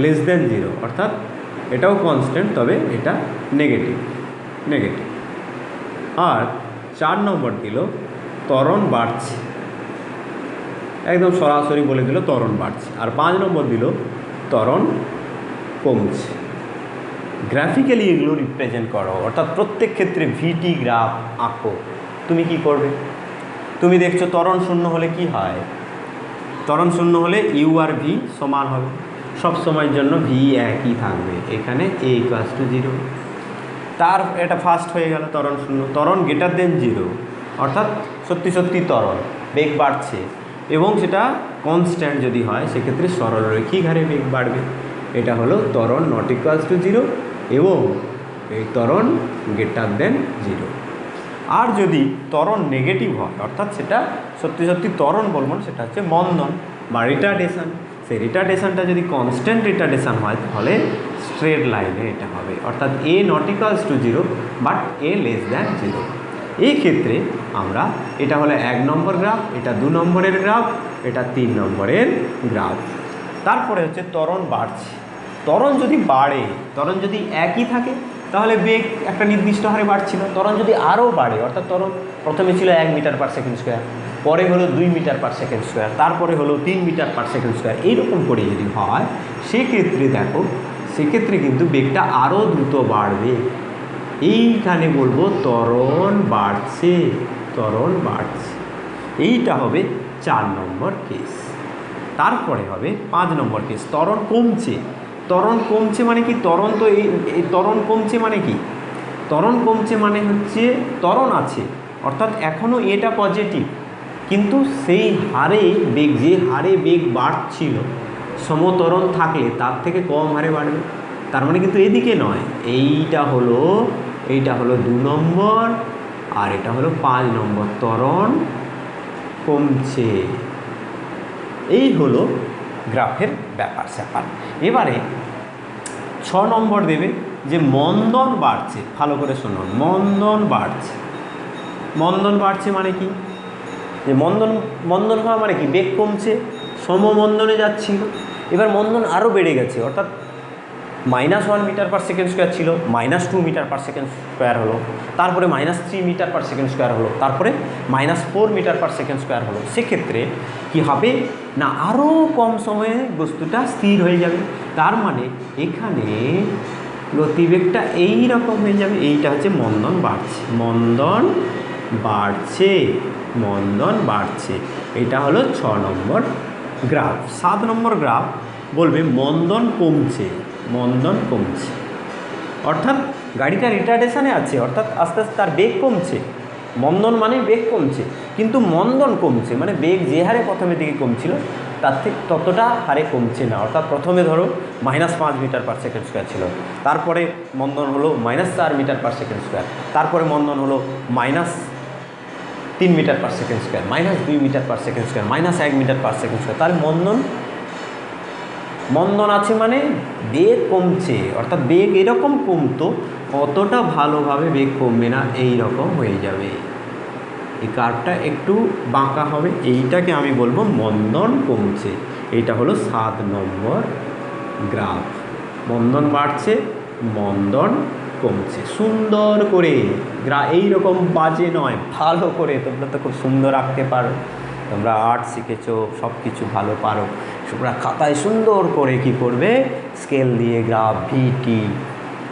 লেস দেন 0 অর্থাৎ এটাও কনস্ট্যান্ট তবে এটা নেগেটিভ। আর 4 নম্বর দিল ত্বরণ বাড়ছে, একদম সরাসরি বলে দিল ত্বরণ বাড়ছে। আর 5 নম্বর দিল ত্বরণ কমছে। গ্রাফিক্যালি এগুলো রিপ্রেজেন্ট করো, অর্থাৎ প্রত্যেক ক্ষেত্রে ভিটি গ্রাফ আঁকো। তুমি কি করবে? তুমি দেখছো ত্বরণ শূন্য হলে কি হয়? ত্বরণ শূন্য হলে ইউ আর ভি সমান হবে, সব সময়ের জন্য ভি একই থাকবে, এখানে এ ইকুয়ালস টু 0। তার এটা ফার্স্ট হয়ে গেল ত্বরণ শূন্য। ত্বরণ গ্রেটার দেন 0 অর্থাৎ সত্যি বেগ বাড়ছে এবং সেটা কনস্ট্যান্ট যদি হয় সেক্ষেত্রে সরলরৈখিক হারে বেগ বাড়বে। এটা হলো ত্বরণ নট ইকুয়ালস টু 0 এবং এই ত্বরণ গ্রেটার দেন 0। আর যদি ত্বরণ নেগেটিভ হয় অর্থাৎ সেটা সত্যি ত্বরণ বলবো না, সেটা হচ্ছে মন্দন বা রিটার্ডেশন। সেই রিটার্ডেশনটা যদি কনস্ট্যান্ট রিটার্ডেশন হয় তাহলে স্ট্রেট লাইনে এটা হবে, অর্থাৎ A not equals to 0 but A less than 0। এই ক্ষেত্রে আমরা এটা হলো 1 নম্বর গ্রাফ, এটা 2 নম্বরের গ্রাফ, এটা 3 নম্বরের গ্রাফ। তারপরে হচ্ছে ত্বরণ বাড়ছে। ত্বরণ যদি বাড়ে, ত্বরণ যদি একই থাকে তাহলে বেগ একটা নির্দিষ্ট হারে বাড়ছিল। ত্বরণ যদি আরও বাড়ে অর্থাৎ ত্বরণ প্রথমে ছিল 1 মিটার পার সেকেন্ড স্কোয়ার, পরে হলো 2 মিটার পার সেকেন্ড স্কোয়ার, তারপরে হলো 3 মিটার পার সেকেন্ড স্কোয়ার, এইরকম করে যদি হয় সেক্ষেত্রে দেখো সেক্ষেত্রে কিন্তু বেগটা আরও দ্রুত বাড়বে। এইখানে বলবো ত্বরণ বাড়ছে। এইটা হবে 4 নম্বর কেস। তারপরে হবে 5 নম্বর কেস, ত্বরণ কমছে। ত্বরণ কমছে মানে কি? ত্বরণ তো এই ত্বরণ কমছে মানে কি? ত্বরণ কমছে মানে হচ্ছে ত্বরণ আছে অর্থাৎ এখনও এটা পজিটিভ, কিন্তু সেই হারে বেগ, যে হারে বেগ বাড়ছিল সমত্বরণ থাকলে তার থেকে কম হারে বাড়বে। তার মানে কিন্তু এদিকে নয়, এইটা হলো 2 নম্বর আর এটা হলো 5 নম্বর, ত্বরণ কমছে। এই হলো গ্রাফের ব্যাপার। এবারে 6 নম্বর দেবে যে মন্দন বাড়ছে। ভালো করে শুনুন, মন্দন বাড়ছে মানে কি? যে মন্দন হওয়া মানে কি? বেগ কমছে, সমমন্দনে যাচ্ছিল, এবার মন্দন আরও বেড়ে গেছে, অর্থাৎ -1 মিটার পার সেকেন্ড স্কোয়ার ছিল, -2 মিটার পার সেকেন্ড স্কোয়ার হলো, তারপরে -3 মিটার পার সেকেন্ড স্কোয়ার হলো, তারপরে -4 মিটার পার সেকেন্ড স্কোয়ার হলো। সেক্ষেত্রে কি হবে না, আরও কম সময়ে বস্তুটা স্থির হয়ে যাবে। তার মানে এখানে গতিবেগটা এই রকম হয়ে যাবে। এইটা হচ্ছে মন্দন বাড়ছে। এটা হলো 6 নম্বর গ্রাফ। 7 নম্বর গ্রাফ বলবে মন্দন কমছে। অর্থাৎ গাড়িটা রিটার্ডেশনে আছে, অর্থাৎ আস্তে আস্তে তার বেগ কমছে। মন্দন মানে বেগ কমছে, কিন্তু মন্দন কমছে মানে বেগ যে হারে প্রথমের দিকে কমছিল তার থেকে ততটা হারে কমছে না। অর্থাৎ প্রথমে ধরো -5 মিটার পার সেকেন্ড স্কোয়ার ছিল, তারপরে মন্দন হলো -4 মিটার পার সেকেন্ড স্কোয়ার, তারপরে মন্দন হলো -3 metre per second square, -2 metre per second square, -1 metre per second square. তাহলে মন্দন আছে মানে বেগ কমছে, অর্থাৎ বেগ এরকম কমতো, অতটা ভালোভাবে বেগ কমবে না, এই রকম হয়ে যাবে। এই কার্ভটা একটু বাঁকা হবে, এইটাকে আমি বলবো মন্দন কমছে। এইটা হলো 7 নম্বর গ্রাফ। মন্দন বাড়ছে, মন্দন কমছে। সুন্দর করে এইরকম বাজে নয়, ভালো করে, তোমরা তো খুব সুন্দর আঁকতে পারো, তোমরা আর্ট শিখেছো, সব কিছু ভালো পারো, তোমরা খাতায় সুন্দর করে কি করবে, স্কেল দিয়ে গ্রাফ ভিটি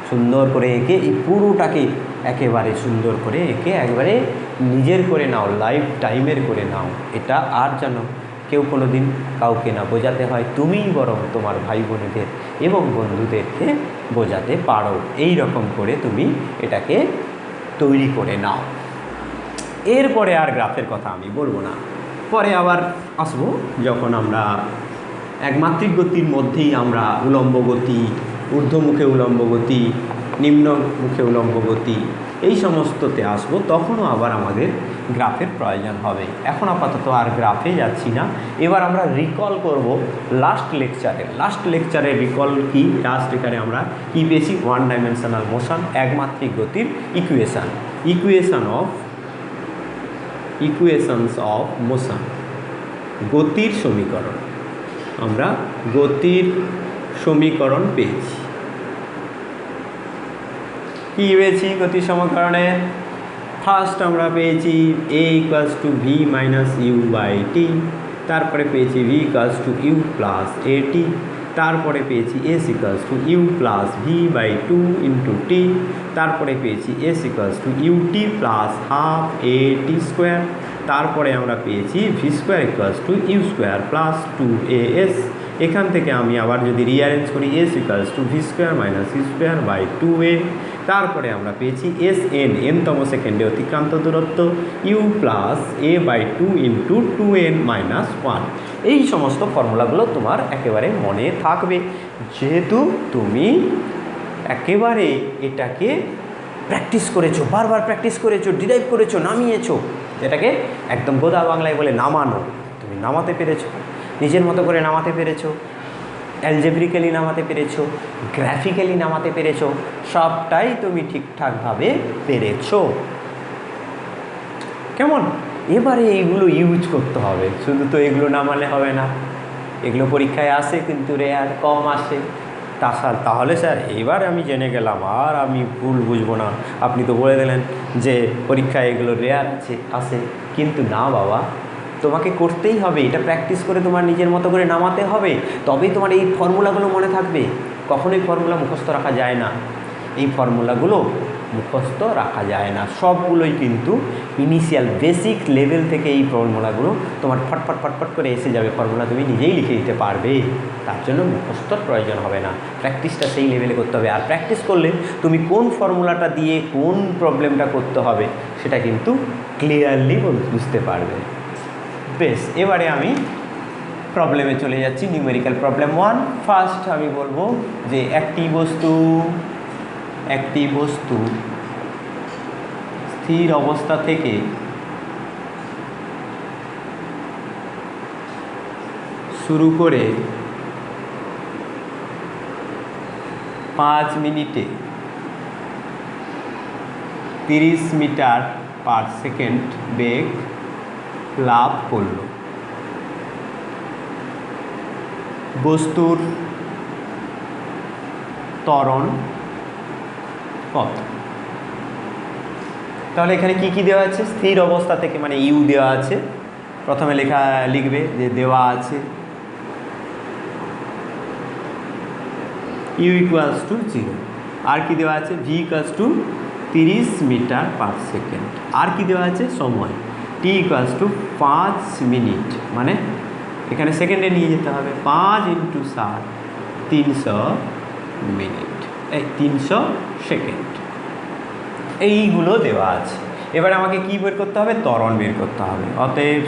সুন্দর করে এঁকে এই পুরোটাকে একেবারে সুন্দর করে এঁকে একবারে নিজের করে নাও, লাইফ টাইমের করে নাও। এটা আর যেন কেউ কোনো দিন কাউকে না বোঝাতে হয়, তুমিই বরং তোমার ভাই বোনেদের এবং বন্ধুদেরকে বোঝাতে পারো। এই রকম করে তুমি এটাকে তৈরি করে নাও। এরপরে আর গ্রাফের কথা আমি বলবো না, পরে আবার আসবো যখন আমরা একমাত্রিক গতির মধ্যেই আমরা উলম্ব গতি, ঊর্ধ্বমুখে উলম্ব গতি, নিম্নমুখে উলম্ব গতি, এই সমস্ততে আসবো, তখনও আবার আমাদের গ্রাফের প্রয়োজন হবে। এখন আপাতত আর গ্রাফে যাচ্ছি না, এবার আমরা রিকল করব লাস্ট লেকচারের রিকল কি, লাস্ট এখানে আমরা কি পেয়েছি, ওয়ান ডাইমেনশনাল মোশন, একমাত্রিক গতির ইকুয়েশনস অফ মোশন, গতির সমীকরণ। আমরা গতির সমীকরণ পেয়েছি। কি পেয়েছি গতির সমীকরণে? ফার্স্ট আমরা পেয়েছি a = v - u/t, তারপরে পেয়েছি v = u + at, তারপরে পেয়েছি s = u + v/2 × t, তারপরে পেয়েছি s = ut + ½ at², তারপরে আমরা পেয়েছি v² = u² + 2as। এখান থেকে আমি আবার যদি রিঅ্যারেঞ্জ করি s = v² - u²/2a, তারপরে আমরা পেয়েছি Sn, nতম সেকেন্ডে অতিক্রান্ত দূরত্ব, u + a/2 × 2n - 1। এই সমস্ত ফর্মুলাগুলো তোমার একেবারে মনে থাকবে, যেহেতু তুমি একেবারে এটাকে প্র্যাকটিস করেছো, বারবার প্র্যাকটিস করেছো, ডিরাইভ করেছো, নামিয়েছো, এটাকে একদম গোদা বাংলায় বলে নামানো। তুমি নামাতে পেরেছো, নিজের মতো করে নামাতে পেরেছো, অ্যালজেব্রিক্যালি নামাতে পেরেছো, গ্রাফিক্যালি নামাতে পেরেছো, সবটাই তুমি ঠিকঠাকভাবে পেরেছো। কেমন? এবারে এইগুলো ইউজ করতে হবে, শুধু তো এগুলো নামালে হবে না। এগুলো পরীক্ষায় আসে কিন্তু রেয়ার, কম আসে। তাহলে স্যার এবার আমি জেনে গেলাম, আর আমি ভুল বুঝবো না, আপনি তো বলে দিলেন যে পরীক্ষায় এগুলো রেয়ার আসে। কিন্তু না বাবা, তোমাকে করতেই হবে, এটা প্র্যাকটিস করে তোমার নিজের মতো করে নামাতে হবে, তবেই তোমার এই ফর্মুলাগুলো মনে থাকবে। কখনোই ফর্মুলা মুখস্থ রাখা যায় না, এই ফর্মুলাগুলো মুখস্থ রাখা যায় না, সবগুলোই কিন্তু ইনিশিয়াল বেসিক লেভেল থেকে এই ফর্মুলাগুলো তোমার ফটফট করে এসে যাবে, ফর্মুলা তুমি নিজেই লিখে দিতে পারবে, তার জন্য মুখস্থর প্রয়োজন হবে না। প্র্যাকটিসটা সেই লেভেলে করতে হবে, আর প্র্যাকটিস করলে তুমি কোন ফর্মুলাটা দিয়ে কোন প্রবলেমটা করতে হবে সেটা কিন্তু ক্লিয়ারলি বুঝতে পারবে। বেশ, এবারে আমি প্রবলেমে চলে যাচ্ছি, নিউমেরিক্যাল প্রবলেম 1। ফার্স্ট আমি বলবো যে একটি বস্তু স্থির অবস্থা থেকে শুরু করে 5 মিনিটে 30 মিটার/সেকেন্ড বেগ লাভ করল। বস্তুর ত্বরণ কত? তাহলে এখানে কি দেওয়া আছে? স্থির অবস্থা থেকে, মানে ইউ দেওয়া আছে, প্রথমে লিখবে যে দেওয়া আছে u = 0, আর কি দেওয়া আছে v = 30 মিটার/সেকেন্ড, আর কি দেওয়া আছে সময় t = 5 মিনিট, মানে এখানে সেকেন্ডে নিয়ে যেতে হবে, 5 × 7 300 মিনিট, 300 সেকেন্ড, এইগুলো দেওয়া আছে। এবার আমাকে কি বের করতে হবে? ত্বরণ বের করতে হবে। অতএব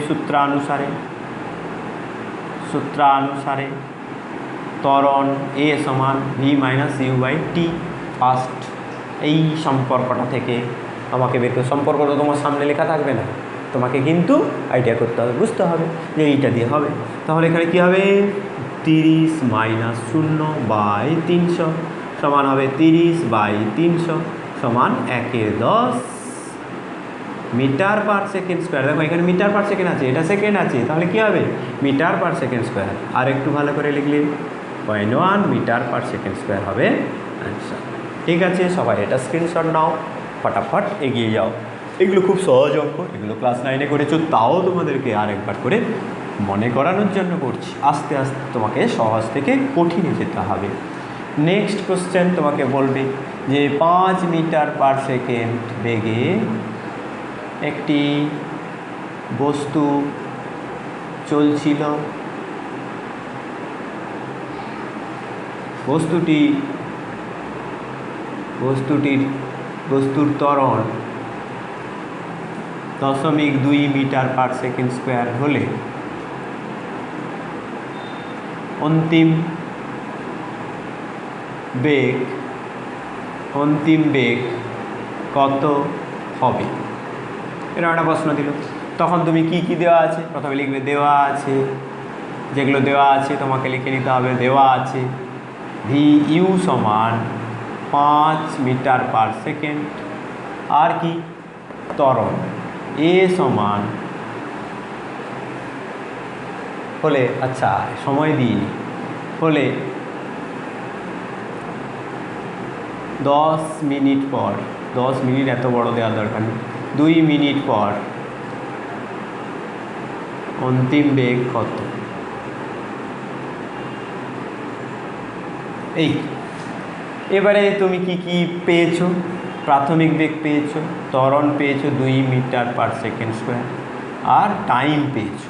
সূত্রানুসারে ত্বরণ a = v - u/t। ফার্স্ট এই সম্পর্কটা থেকে আমাকে বের করে, সম্পর্কটা তোমার সামনে লেখা থাকবে না, তোমাকে কিন্তু আইডিয়া করতে হবে, বুঝতে হবে যে এইটা দিয়ে হবে। তাহলে এখানে কি হবে? 30 - 0/300 সমান হবে 30/300 সমান 1/10 মিটার/সেকেন্ড²। দেখো এখানে মিটার/সেকেন্ড আছে, এটা সেকেন্ড আছে, তাহলে কি হবে? মিটার/সেকেন্ড²। আর একটু ভালো করে লিখলে 0.1 মিটার/সেকেন্ড² হবে অ্যান্সার। ঠিক আছে, সবাই এটা স্ক্রিনশট নাও, ফটাফট এগিয়ে যাও। এগুলো খুব সহজ অঙ্ক, এগুলো ক্লাস 9-এ করেছো, তাও তোমাদেরকে আর একবার করে মনে করানোর জন্য করছি। আস্তে আস্তে তোমাকে সহজ থেকে কঠিনে যেতে হবে। নেক্সট কোশ্চেন তোমাকে বলবে যে 5 মিটার/সেকেন্ড বেগে একটি বস্তু চলছিল, বস্তুর ত্বরণ 0.2 মিটার/সেকেন্ড² হলে অন্তিম বেগ অন্তিম বেগ কত হবে, এরকম একটা প্রশ্ন দিল। তখন তুমি কি কি দেওয়া আছে প্রথমে লিখবে, দেওয়া আছে, যেগুলো দেওয়া আছে তোমাকে লিখে নিতে হবে। দেওয়া আছে ভি ইউ সমান 5 মিটার পার সেকেন্ড, আর কি ত্বরণ এ সমান হলে, আচ্ছা সময় দিইনি, হলে 10 মিনিট পর, 10 মিনিট এত বড় দেওয়ার দরকার নেই, 2 মিনিট পর অন্তিম বেগ কত। এই এবারে তুমি কি কি পেয়েছো, প্রাথমিক বেগ পেয়েছো, ত্বরণ পেয়েছো 2 মিটার পার সেকেন্ড স্কোয়ার, আর টাইম পেয়েছো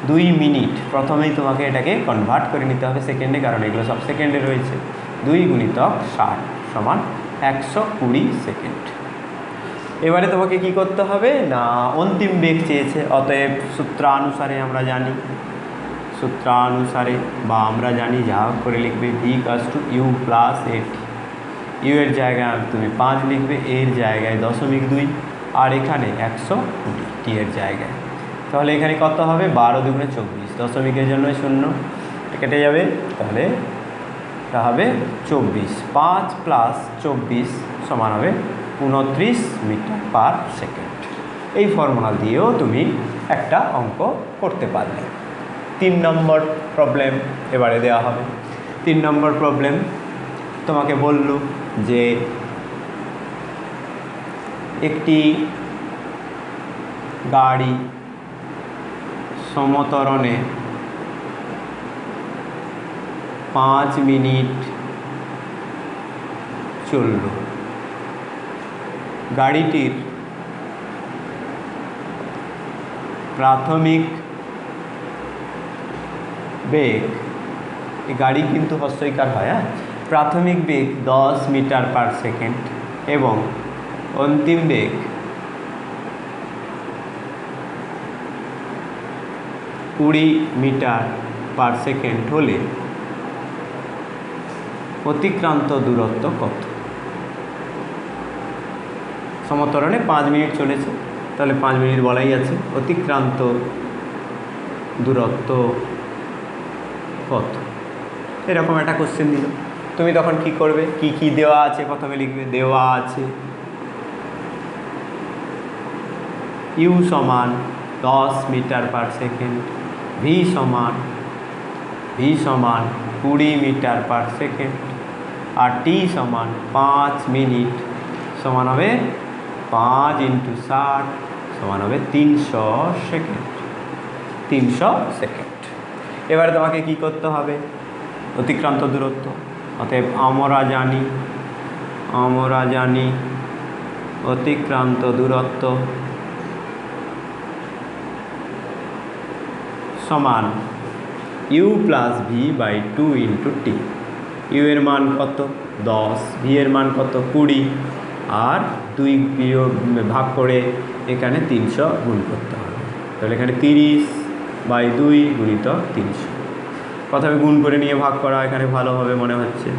2 মিনিট। প্রথমেই তোমাকে এটাকে কনভার্ট করে নিতে হবে সেকেন্ডে, কারণ এগুলো সব সেকেন্ডে রয়েছে। 2 গুণিতক 60 সমান 120 সেকেন্ড। এবারে তোমাকে কি করতে হবে না, অন্তিম বেগ চেয়েছে, অতএব সূত্রানুসারে আমরা জানি, সূত্রানুসারে বা আমরা জানি যা করে লিখবে V equals to U plus A T. U এর জায়গায় তুমি 5 লিখবে, এর জায়গায় 0.2, আর এখানে 120 টি এর জায়গায়। তাহলে এখানে কত হবে, 12 দুগুণে 24, দশমিকের জন্য 0 কেটে যাবে, তাহলে এটা হবে 24। 5 প্লাস 24 সমান হবে 29 মিটার পার সেকেন্ড। এই ফর্মুলা দিয়েও তুমি একটা অঙ্ক করতে পারলে। 3 নম্বর প্রবলেম এবারে দেওয়া হবে। 3 নম্বর প্রবলেম তোমাকে বলল যে একটি গাড়ি সমতরণে 5 মিনিট চলল। গাড়িটির প্রাথমিক বেগ, এই গাড়ি কিন্তু হস্যইকার হয়, হ্যাঁ, প্রাথমিক বেগ 10 মিটার পার সেকেন্ড এবং অন্তিম বেগ 20 মিটার পার সেকেন্ড হলে অতিক্রান্ত দূরত্ব কত। সমতরণে 5 মিনিট চলেছে, তাহলে 5 মিনিট বলাই আছে, অতিক্রান্ত দূরত্ব কত, এরকম একটা কোশ্চেন দিল। তুমি তখন কি করবে, কি কি দেওয়া আছে প্রথমে লিখবে। দেওয়া আছে ইউ সমান 10 মিটার পার সেকেন্ড, ভি সমান 20 মিটার পার সেকেন্ড, আর টি সমান 5 মিনিট, সমান হবে 5 × 60 সমান হবে 300 সেকেন্ড। 300 সেকেন্ড। এবারে তোমাকে কি করতে হবে, অতিক্রান্ত দূরত্ব, অতএব আমরা জানি অতিক্রান্ত দূরত্ব সমান U plus V by 2 × T. U এর মান কত 10, ভি এর মান কত 20, আর 2 ভাগ করে এখানে 300 গুণ করতে হবে। তাহলে এখানে 30/2 গুণিতক 300। প্রথমে গুণ করে নিয়ে ভাগ করা এখানে ভালো হবে মনে হচ্ছে।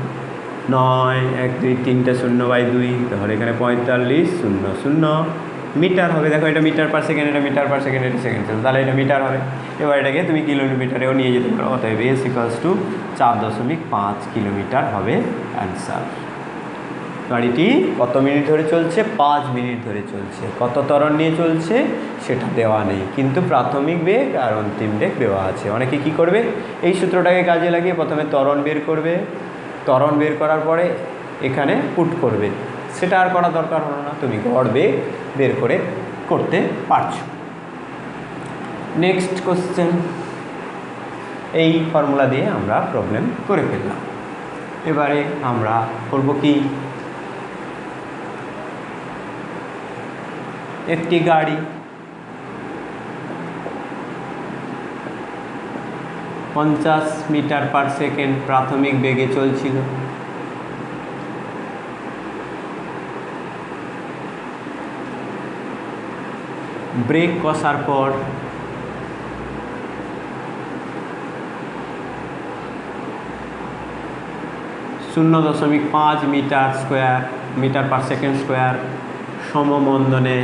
9, 1, 2, 3 0/2, তাহলে এখানে 45, 0, 0 মিটার হবে। দেখো এটা মিটার পার সেকেন্ড, এটা মিটার পার সেকেন্ড, এটা সেকেন্ড, তাহলে এটা মিটার হবে। এবার এটাকে তুমি কিলোমিটারেও নিয়ে যেতে পারো, অতএব এস ইকুয়ালস টু 4.5 কিলোমিটার হবে অ্যান্সার। গাড়িটি কত মিনিট ধরে চলছে, 5 মিনিট ধরে চলছে। কত ত্বরণ নিয়ে চলছে সেটা দেওয়া নেই, কিন্তু প্রাথমিক বেগ আর অন্তিম বেগ দেওয়া আছে। অনেকে কি করবে, এই সূত্রটাকে কাজে লাগিয়ে প্রথমে ত্বরণ বের করবে, ত্বরণ বের করার পরে এখানে পুট করবে। সেটা আর করা দরকার হলো না, তুমি গড় বেগ বের করে করতে পারছো। নেক্সট কোশ্চেন, এই ফর্মুলা দিয়ে আমরা প্রবলেম করে ফেললাম। এবারে আমরা করব কি, একটি গাড়ি 50 মিটার পার সেকেন্ড প্রাথমিক বেগে চলছিল। ব্রেক কষার পর 0.5 meter square meter per second square সমমন্দনে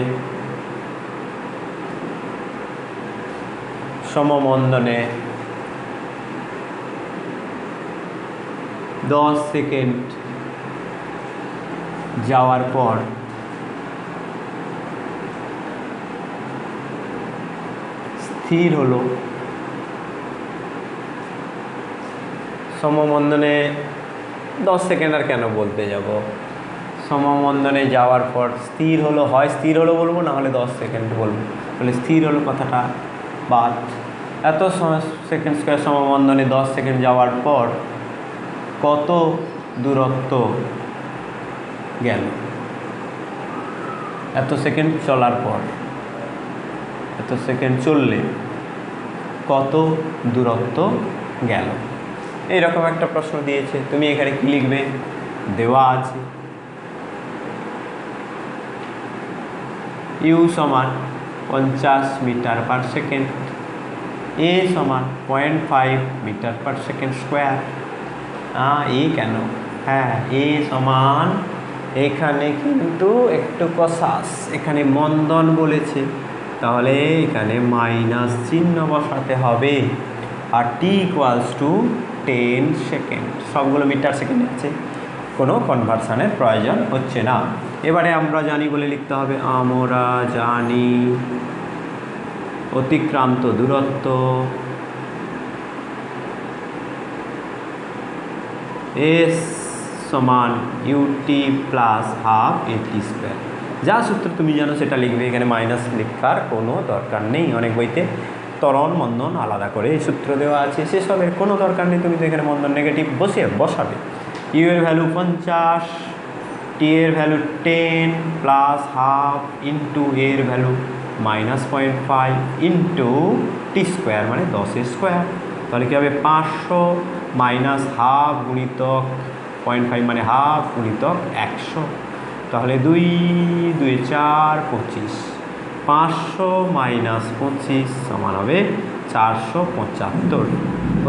10 সেকেন্ড যাওয়ার পর স্থির হলো। সমমন্দনে 10 সেকেন্ড আর কেন বলতে যাব, সমমন্দনে যাওয়ার পর স্থির হলো, হয় স্থির হলো বলবো, না হলে 10 সেকেন্ড বলবো। তাহলে স্থির হলো কথাটা বাদ। এত সেকেন্ড স্কোয়ার সমমন্দনে 10 সেকেন্ড যাওয়ার পর কত দূরত্ব গেল, এত সেকেন্ড চলার পর, এত সেকেন্ড চললে কত দূরত্ব গেল, এইরকম একটা প্রশ্ন দিয়েছে। তুমি এখানে কি লিখবে, দেওয়া আছে ইউ সমান 50 মিটার পার সেকেন্ড, এ সমান 0.5 মিটার পার সেকেন্ড স্কোয়ার। এ কেন, হ্যাঁ এ সমান, এখানে কিন্তু একটু কষাস, এখানে মন্দন বলেছে, তাহলে এখানে মাইনাস চিহ্ন বসাতে হবে। আর টি ইকুয়ালস টু 10 সেকেন্ড, সবগুলো মিটার সেকেন্ডে আছে, কোনো কনভার্সানের প্রয়োজন হচ্ছে না। এবারে আমরা জানি বলে লিখতে হবে, আমরা জানি অতিক্রান্ত দূরত্ব এস সমান UT plus half A T square. যা সূত্র তুমি জানো সেটা লিখবে, এখানে মাইনাস লেখার কোনো দরকার নেই। অনেক বইতে ত্বরণ মন্দন আলাদা করে এই সূত্র দেওয়া আছে, সেসবের কোনো দরকার নেই। তুমি তো এখানে মন্দন নেগেটিভ বসাবে। ইউ এর ভ্যালু 50, টি এর ভ্যালু 10 প্লাস হাফ ইন্টু এর ভ্যালু -0.5 ইন্টু টি স্কোয়ার মানে 10 স্কোয়ার। তাহলে কী হবে, 500 মাইনাস হাফ গুণিতক 0.5 মানে হাফ গুণিতক 100। তাহলে 2 2 4 25, 500 মাইনাস 25 সমান হবে 475।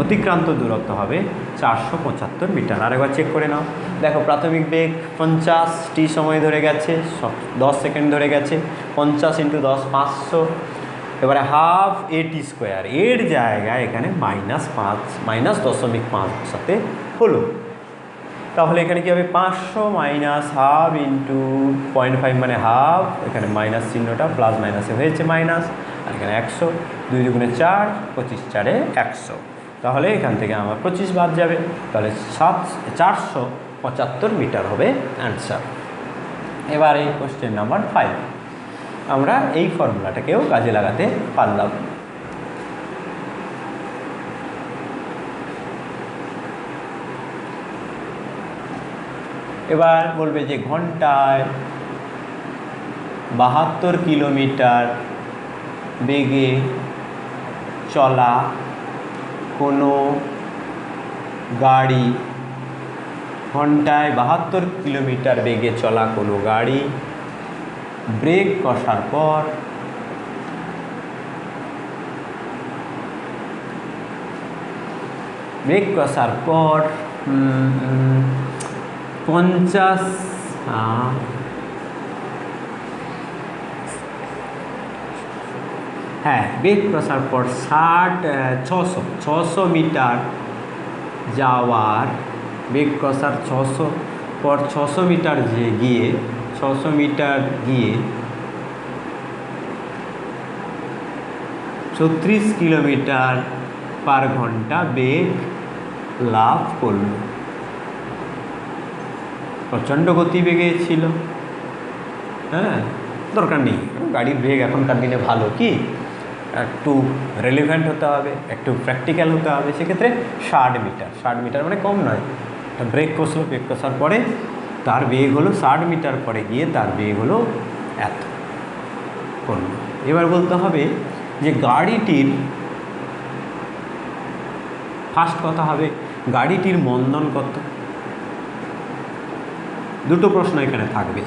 অতিক্রান্ত দূরত্ব হবে 475 মিটার। আরেকবার চেক করে নাও, দেখো প্রাথমিক বেগ 50, টি সময় ধরে গেছে 10 সেকেন্ড ধরে গেছে, 50 ইন্টু 10 500। এবারে হাফ এটি স্কোয়ার, এর জায়গায় এখানে -0.5 সাথে হলো। তাহলে এখানে কী হবে, 500 মাইনাস হাফ ইন্টু 0.5 মানে হাফ, এখানে মাইনাস চিহ্নটা প্লাস মাইনাসে হয়েছে মাইনাস, আর এখানে 100, 2 দুগুণে 4, 25 4 100। তাহলে এখান থেকে আমার 25 বাদ যাবে, তাহলে 475 মিটার হবে অ্যান্সার। এবার এই কোশ্চেন নাম্বার 5 আমরা এই ফর্মুলাটাকেও কাজে লাগাতে পারলাম। এবার বলবে যে ঘন্টায় 72 কিলোমিটার বেগে চলা কোনো গাড়ি, ঘন্টায় 72 কিলোমিটার বেগে চলা কোনো গাড়ি ব্রেক কষার পর ব্রেক কষার পর 50 হ্যাঁ ব্রেক কষার পর 600 মিটার যাওয়ার, ব্রেক কষার 600 মিটার গিয়ে 600 মিটার গিয়ে 36 কিলোমিটার পার ঘন্টা বেগ লাভ করল। প্রচণ্ড গতিবেগে ছিল, হ্যাঁ দরকার নেই, গাড়ির বেগ এখনকার দিনে ভালো, কি একটু রেলিভেন্ট হতে হবে, একটু প্র্যাকটিক্যাল হতে হবে। সেক্ষেত্রে 60 মিটার মানে কম নয়। ব্রেক কষলো, ব্রেক কষার পরে তার বেগ হলো 60 মিটার, পরে গিয়ে তার বেগ হলো এত করল। এবার বলতে হবে যে গাড়িটির, ফার্স্ট কথা হবে গাড়িটির মন্দন কত। দুটো প্রশ্ন এখানে থাকবে,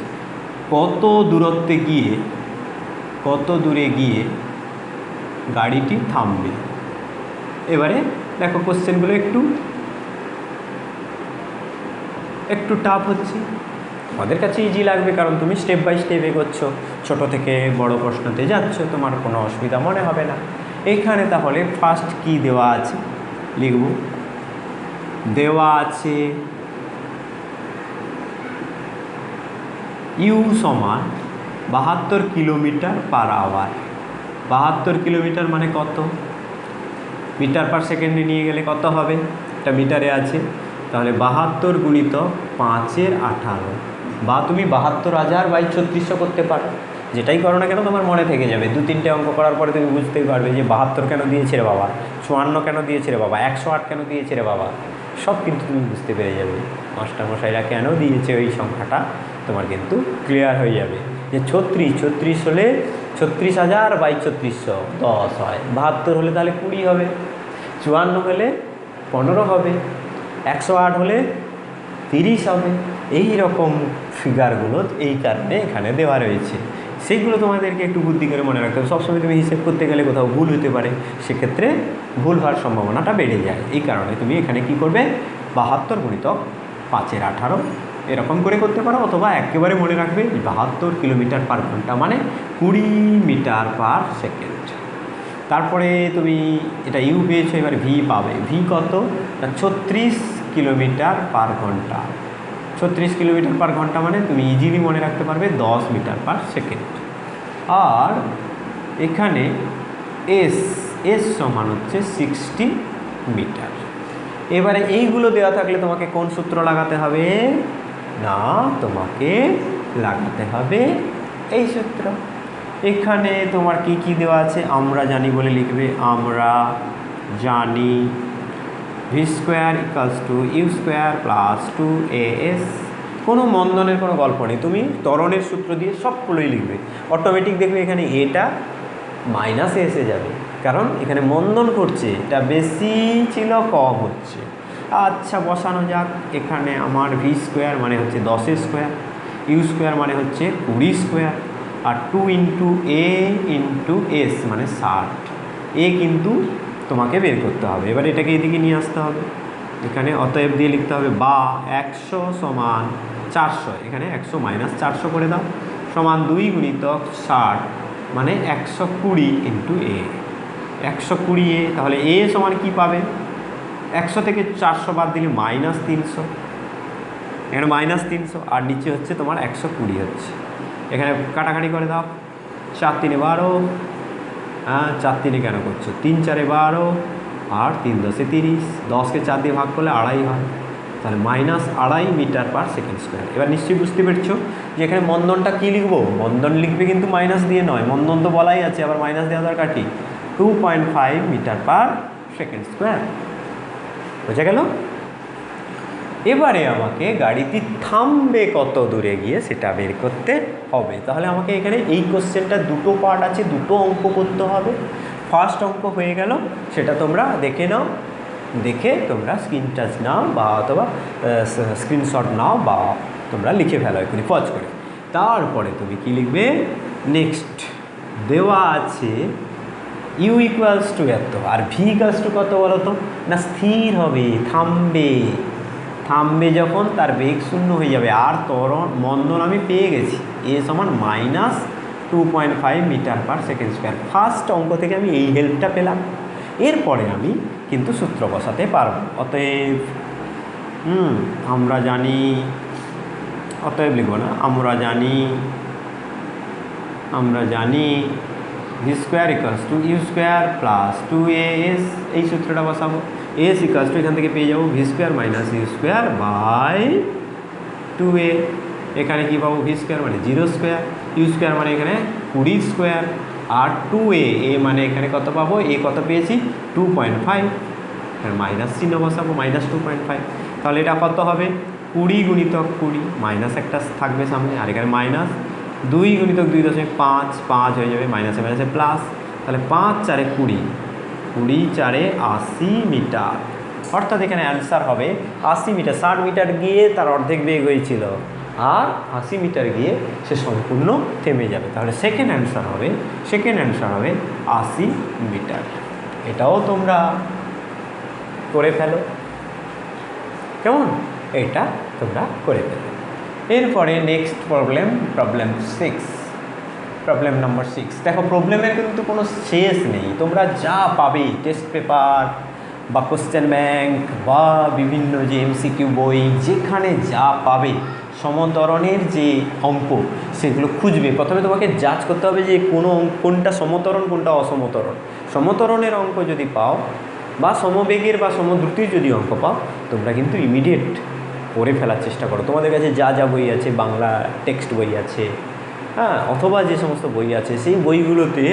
কত দূরত্বে গিয়ে, কত দূরে গিয়ে গাড়িটি থামবে। এবারে দেখো কোশ্চেনগুলো একটু টাফ হচ্ছে। তোমাদের কাছে ইজি লাগবে, কারণ তুমি স্টেপ বাই স্টেপ এগোচ্ছ, ছোটো থেকে বড় প্রশ্নতে যাচ্ছ, তোমার কোনো অসুবিধা মনে হবে না। এইখানে তাহলে ফার্স্ট কি দেওয়া আছে লিখব। দেওয়া আছে ইউ সমান 72 কিলোমিটার পার আওয়ার। 72 কিলোমিটার মানে কত? মিটার পার সেকেন্ডে নিয়ে গেলে কত হবে? এটা মিটারে আছে, তাহলে 72 গুণিতক 5-এর 18, বা তুমি 72,000/3600 করতে পারো। যেটাই করো না কেন তোমার মনে থেকে যাবে। 2-3টে অঙ্ক করার পরে তুমি বুঝতেই পারবে যে 72 কেন দিয়েছে রে বাবা, 54 কেন দিয়েছে রে বাবা, 108 কেন দিয়েছে রে বাবা, সব কিন্তু তুমি বুঝতে পেরে যাবে। মাস্টারমশাইরা কেন দিয়েছে ওই সংখ্যাটা তোমার কিন্তু ক্লিয়ার হয়ে যাবে। যে 36 হলে 36,000/3600 10 হয়, 72 হলে তাহলে 20 হবে, 54 হলে 15 হবে, 108 হলে 30 হবে। এই রকম ফিগারগুলো এই কারণে এখানে দেওয়া রয়েছে, সেইগুলো তোমাদেরকে একটু বুদ্ধি করে মনে রাখতে হবে। সবসময় তুমি হিসেব করতে গেলে কোথাও ভুল হতে পারে, সেক্ষেত্রে ভুল হওয়ার সম্ভাবনাটা বেড়ে যায়। এই কারণে তুমি এখানে কি করবে, 72 গুণিতক 5-এর 18 এরকম করে করতে পারো, অথবা একেবারে মনে রাখবে 72 কিলোমিটার পার ঘন্টা মানে 20 মিটার পার সেকেন্ড। তারপরে তুমি এটা ইউ পেয়েছো, এবার ভি পাবে। ভি কত? 36 কিলোমিটার পার ঘন্টা। 36 কিলোমিটার পার ঘন্টা মানে তুমি ইজিলি মনে রাখতে পারবে 10 মিটার পার সেকেন্ড। আর এখানে এস সমান হচ্ছে 60 মিটার। এবারে এইগুলো দেওয়া থাকলে তোমাকে কোন সূত্র লাগাতে হবে? না, তোমাকে লাগাতে হবে এই সূত্র। এখানে তোমার কি কি দেওয়া আছে আমরা জানি বলে লিখবে। আমরা জানি V square equals to U square plus 2as। কোনো মন্দনের কোনো গল্প নেই, তুমি ত্বরণের সূত্র দিয়ে সবগুলোই লিখবে। অটোমেটিক দেখবে এখানে এটা মাইনাসে এসে যাবে, কারণ এখানে মন্দন করছে, এটা বেশি ছিল কম হচ্ছে। আচ্ছা বসানো যাক। এখানে আমার ভি স্কোয়ার মানে হচ্ছে 10 স্কোয়ার, ইউ স্কোয়ার মানে হচ্ছে 20 স্কোয়ার, আর 2 ইন্টু এ ইন্টু এস মানে 60। এ কিন্তু তোমাকে বের করতে হবে। এবার এটাকে এদিকে নিয়ে আসতে হবে, এখানে অতএব দিয়ে লিখতে হবে বা 100 সমান 400, এখানে 100 মাইনাস 400 করে দাও, সমান 2 গুণিতক 60 মানে 120 ইন্টু এ। 120 এ, তাহলে এ সমান কি পাবে? 100 থেকে 400 বাদ দিলে -300, এখানে -300, আর নিচে হচ্ছে তোমার 120 হচ্ছে। এখানে কাটাকাটি করে দাও, 4 3 12, হ্যাঁ 4 3 কেন করছো, 3 4 12 আর 3 10 30, 10কে 4 দিয়ে ভাগ করলে 2.5 হয়, তাহলে -2.5 মিটার পার সেকেন্ড স্কোয়ার। এবার নিশ্চয়ই বুঝতে পেরেছো যে এখানে মন্দনটা কী লিখবো। মন্দন লিখবে কিন্তু মাইনাস দিয়ে নয়, মন্দন তো বলাই আছে, আবার মাইনাস দেওয়া দরকার কি, 2.5 মিটার পার সেকেন্ড স্কোয়ার। বোঝা গেল? এবারে আমাকে গাড়িটি থামবে কত দূরে গিয়ে সেটা বের করতে হবে। তাহলে আমাকে এখানে এই কোশ্চেনটা দুটো পার্ট আছে, দুটো অঙ্ক করতে হবে। ফার্স্ট অঙ্ক হয়ে গেল, সেটা তোমরা দেখে নাও, দেখে তোমরা স্ক্রিন টাচ নাও বা অথবা স্ক্রিনশট নাও বা তোমরা লিখে ফেলো এখানে পজ করে। তারপরে তুমি কি লিখবে, নেক্সট দেওয়া আছে ইউ ইকুয়ালস টু এত আর ভি ইকুয়ালস টু কত বলো তো না, স্থির হবে, থামবে। থামবে যখন তার বেগ শূন্য হয়ে যাবে। আর ত্বরণ মন্দন আমি পেয়ে গেছি, এ সমান -2.5 metre per second square. First অঙ্ক থেকে আমি এই হেল্পটা পেলাম। এরপরে আমি কিন্তু সূত্র বসাতে পারবো। অতএব আমরা জানি, অতএব লিখবো না, আমরা জানি V square equals to U square plus 2as, এই সূত্রটা বসাবো। এস ইকুয়ালস টু এখান থেকে পেয়ে যাবো V square minus U square by 2a। এখানে কী পাবো, ভি স্কোয়ার মানে 0 স্কোয়ার, ইউ স্কোয়ার মানে এখানে 20 স্কোয়ার, আর 2a, এ মানে এখানে কত পাবো, এ কত পেয়েছি 2.5, এখানে মাইনাস চিহ্ন বসাবো, -2.5। তাহলে এটা কত হবে, 20 গুণিতক 20, মাইনাস একটা থাকবে সামনে, আর এখানে -2 গুণিতক 2.5, 5 হয়ে যাবে, মাইনাসে মাইনাসে প্লাস, তাহলে 5 4 20, 20 4 80 মিটার। অর্থাৎ এখানে অ্যান্সার হবে 80 মিটার। 60 মিটার গিয়ে তার অর্ধেক বেগ হয়েছিল, আর 80 মিটার গিয়ে সে সম্পূর্ণ থেমে যাবে। তাহলে সেকেন্ড অ্যান্সার হবে 80 মিটার। এটাও তোমরা করে ফেলো, কেমন? এটা তোমরা করে ফেলো। এরপরে নেক্সট প্রবলেম 6, প্রবলেম নম্বর 6। দেখো প্রবলেমের কিন্তু কোনো শেষ নেই, তোমরা যা পাবে টেস্ট পেপার বা কোশ্চেন ব্যাংক বা বিভিন্ন যে এমসিকিউ বই, যেখানে যা পাবে সমতরণের যে অঙ্ক সেগুলো খুঁজবে। প্রথমে তোমাকে জাজ করতে হবে যে কোনটা সমতরণ কোনটা অসমতরণ। সমতরণের অঙ্ক যদি পাও বা সমবেগের বা সমদ্রুতির যদি অঙ্ক পাও, তোমরা কিন্তু ইমিডিয়েট করে ফেলার চেষ্টা করো। তোমাদের কাছে যা যা বই আছে, বাংলা টেক্সট বই আছে, হ্যাঁ, অথবা যে সমস্ত বই আছে সেই বইগুলোতে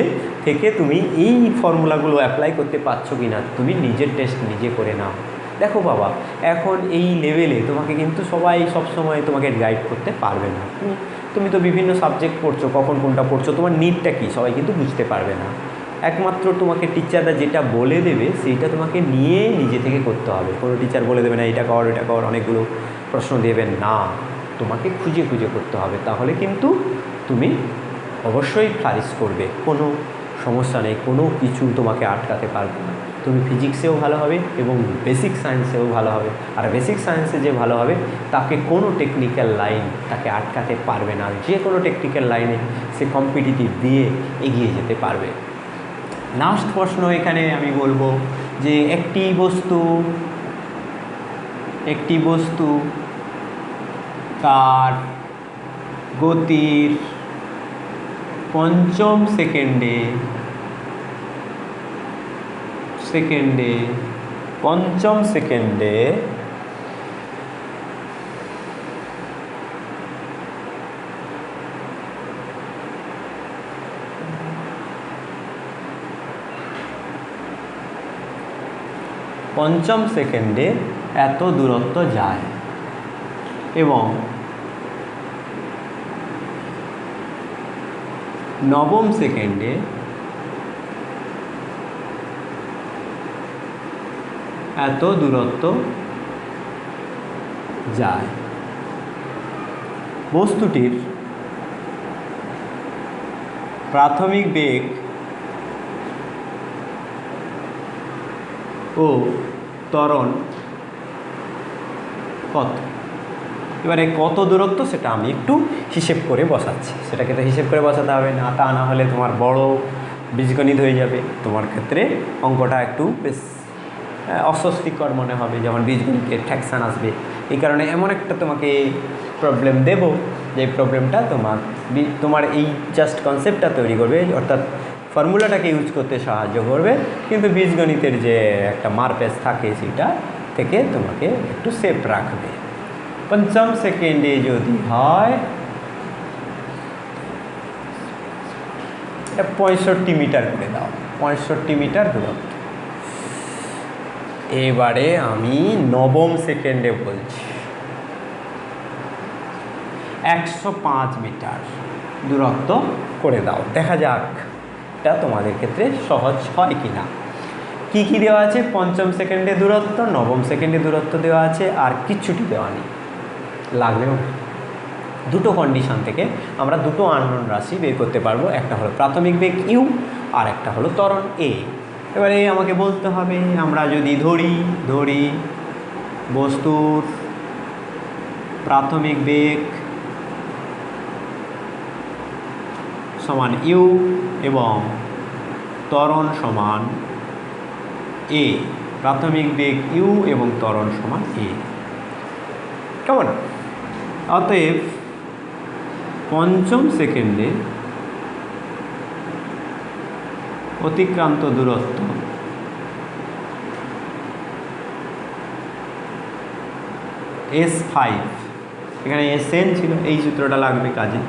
থেকে তুমি এই ফর্মুলাগুলো অ্যাপ্লাই করতে পারছো কি না তুমি নিজের টেস্ট নিজে করে নাও। দেখো বাবা, এখন এই লেভেলে তোমাকে কিন্তু সবাই সবসময় তোমাকে গাইড করতে পারবে না। তুমি তো বিভিন্ন সাবজেক্ট পড়ছো, কখন কোনটা পড়ছো, তোমার নিডটা কী সবাই কিন্তু বুঝতে পারবে না। একমাত্র তোমাকে টিচাররা যেটা বলে দেবে সেইটা তোমাকে নিয়ে নিজে থেকে করতে হবে। কোনো টিচার বলে দেবে না এটা কর এটা কর, অনেকগুলো প্রশ্ন দেবেন না, তোমাকে খুঁজে খুঁজে করতে হবে। তাহলে কিন্তু তুমি অবশ্যই ফ্লারিশ করবে, কোনো সমস্যা নেই, কোনো কিছু তোমাকে আটকাতে পারবে না। তুমি ফিজিক্সেও ভালো হবে এবং বেসিক সায়েন্সেও ভালো হবে। আর বেসিক সায়েন্সে যে ভালো হবে তাকে কোনো টেকনিক্যাল লাইন তাকে আটকাতে পারবে না। যে কোনো টেকনিক্যাল লাইনে সে কম্পিটিটিভ দিয়ে এগিয়ে যেতে পারবে। লাস্ট প্রশ্ন এখানে আমি বলবো যে একটি বস্তু তার গতির পঞ্চম সেকেন্ডে এত দূরত্ব যায় এবং নবম সেকেন্ডে এত দূরত্ব যায়। বস্তুটির প্রাথমিক বেগ ও ত্বরণ কত? এবারে কত দূরত্ব সেটা আমি একটু হিসেব করে বসাচ্ছি। সেটাকে তো হিসেব করে বসাতে হবে না, তা না হলে তোমার বড় বীজগণিত হয়ে যাবে। তোমার ক্ষেত্রে অঙ্কটা একটু বেশ অস্বস্তিকর মনে হবে, যেমন বীজগণিতের ঠ্যাকশান আসবে। এই কারণে এমন একটা তোমাকে প্রবলেম দেব যে প্রবলেমটা তোমার এই জাস্ট কনসেপ্টটা তৈরি করবে, অর্থাৎ ফর্মুলাটাকে ইউজ করতে সাহায্য করবে, কিন্তু বীজগণিতের যে একটা মারপ্যাচ থাকে সেটা থেকে তোমাকে একটু সেফ রাখবে। পঞ্চম সেকেন্ডে যদি হয় এটা 65 মিটার করে দাও, 65 মিটার দূরত্ব। এবারে আমি নবম সেকেন্ডে বলছি 105 মিটার দূরত্ব করে দাও। দেখা যাক এটা তোমাদের ক্ষেত্রে সহজ হয় কি না। কী কী দেওয়া আছে? পঞ্চম সেকেন্ডে দূরত্ব, নবম সেকেন্ডে দূরত্ব দেওয়া আছে, আর কিচ্ছুটি দেওয়া নেই। লাগবেও না। দুটো কন্ডিশন থেকে আমরা দুটো আননোন রাশি বের করতে পারবো, একটা হলো প্রাথমিক বেগ ইউ আর একটা হলো ত্বরণ এ। এবারে আমাকে বলতে হবে, আমরা যদি ধরি বস্তুর প্রাথমিক বেগ সমান ইউ এবং ত্বরণ সমান এ, প্রাথমিক বেগ ইউ এবং ত্বরণ সমান এ, কেমন? অতএব পঞ্চম সেকেন্ডে অতিক্রান্ত দূরত্ব S5, এখানে SN ছিল, এই সূত্রটা লাগবে কাজে।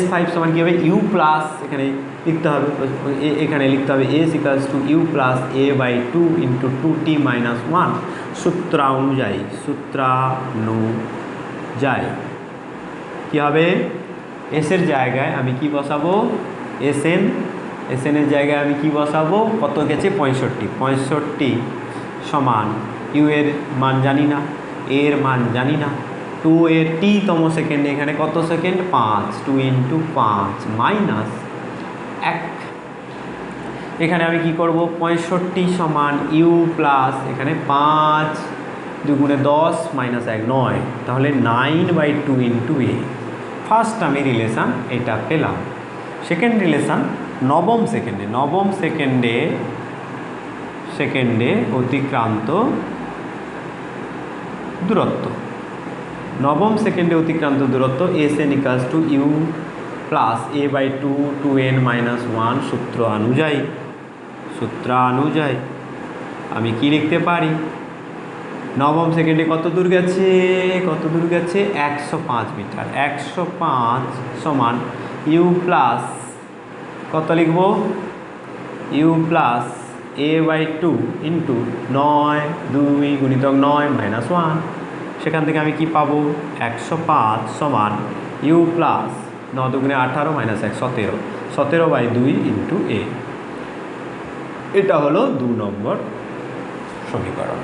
S5 সমান কী হবে? ইউ প্লাস, এখানে লিখতে হবে S = U plus A/2 × 2t - 1 সূত্রানুযায়ী কী হবে? এস এর জায়গায় আমি কি বসাবো? SN এর জায়গায় আমি কি বসাবো? কত গেছে? 65 সমান ইউ এর মান জানি না, এর মান জানি না, 2 এর tতম সেকেন্ডে এখানে কত সেকেন্ড? 5, 2 × 5 - 1। এখানে আমি কি করব? 65 সমান ইউ প্লাস এখানে 5 2 গুণে 10 মাইনাস 1 9, তাহলে 9/2 ইন্টু এ। ফার্স্ট আমি রিলেশান এটা পেলাম। সেকেন্ড রিলেশান নবম সেকেন্ডে অতিক্রান্ত দূরত্ব। নবম সেকেন্ডে অতিক্রান্ত দূরত্ব SN equals to U plus a/2 2n - 1 সূত্র অনুযায়ী আমি কি লিখতে পারি? নবম সেকেন্ডে কত দূর গেছে 105 মিটার। 105 সমান ইউ প্লাস কত লিখব? ইউ প্লাস a/2 ইন্টু 9 2 গুণিতক 9 - 1। সেখান থেকে আমি কি পাবো? 105 সমান ইউ প্লাস 9 2 × 18 - 1 17, 17/2 ইন্টু এ। এটা হলো 2 নম্বর সমীকরণ।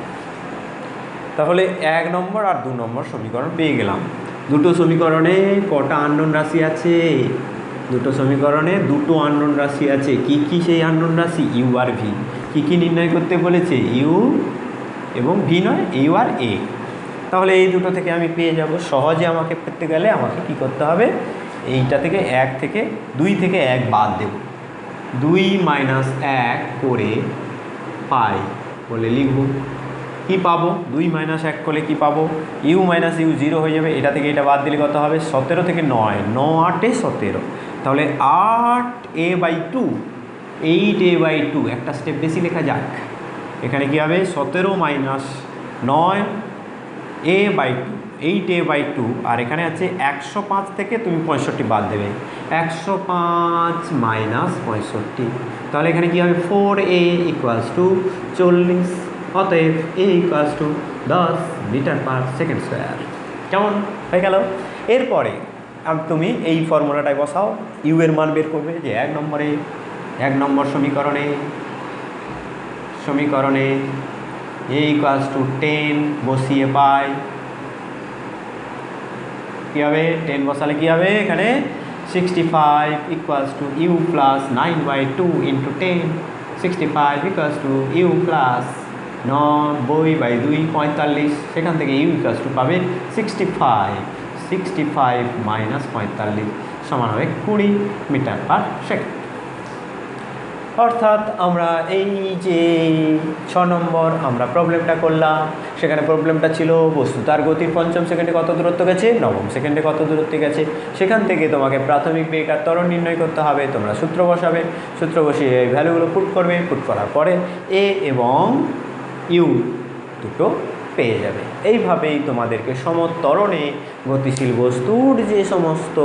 তাহলে 1 নম্বর আর 2 নম্বর সমীকরণ পেয়ে গেলাম। দুটো সমীকরণে কটা আননোন রাশি আছে? দুটো সমীকরণে দুটো আননোন রাশি আছে। কি কি সেই আননোন রাশি? ইউ আর ভি। কি কি নির্ণয় করতে বলেছে? ইউ এবং ভি নয়, ইউ আর এ। তাহলে এই দুটো থেকে আমি পেয়ে যাব। সহজে আমাকে পেতে গেলে আমাকে কি করতে হবে? এইটা থেকে 2 থেকে 1 বাদ দেব। 2 - 1 করে পাই বলে লিখব। কি পাবো? 2 - 1 করলে কি পাবো? ইউ মাইনাস ইউ 0 হয়ে যাবে। এটা থেকে এটা বাদ দিলে কত হবে? 17 থেকে 9 9 8 17। তাহলে 8a/2 8a/2 একটা স্টেপ বেশি লেখা যাক। এখানে কি হবে? 17 - 9 a/2 8a/2, আর এখানে আছে 105 থেকে তুমি 65 বাদ দেবে। 105 - 65, তাহলে এখানে কি হবে? 4a = 40। অতএব a = 10 মিটার/সেকেন্ড স্কোয়ার। কেমন হয়ে গেল? এরপরে তুমি এই ফর্মুলাটায় বসাও, ইউ এর মান বের করবে। যে 1 নম্বর সমীকরণে a = 10 বসিয়ে পাই কী হবে? 10 বসালে কী হবে? এখানে 65 = U plus 9/2 into 10। 65 = U plus 90/2 45। সেখান থেকে ইউ = পাবে 65 - 45 সমান হবে 20 মিটার/সেকেন্ড। অর্থাৎ আমরা এই যে 6 নম্বর আমরা প্রবলেমটা করলাম, সেখানে প্রবলেমটা ছিল বস্তু তার গতির পঞ্চম সেকেন্ডে কত দূরত্ব গেছে, নবম সেকেন্ডে কত দূরত্বে গেছে। সেখান থেকে তোমাকে প্রাথমিক বেগ আর ত্বরণ নির্ণয় করতে হবে। তোমরা সূত্র বসাবে, সূত্র বসিয়ে এই ভ্যালুগুলো পুট করবে। পুট করার পরে এ এবং ইউ দুটো পেয়ে যাবে। এইভাবেই তোমাদেরকে সমত্বরণে গতিশীল বস্তুর যে সমস্ত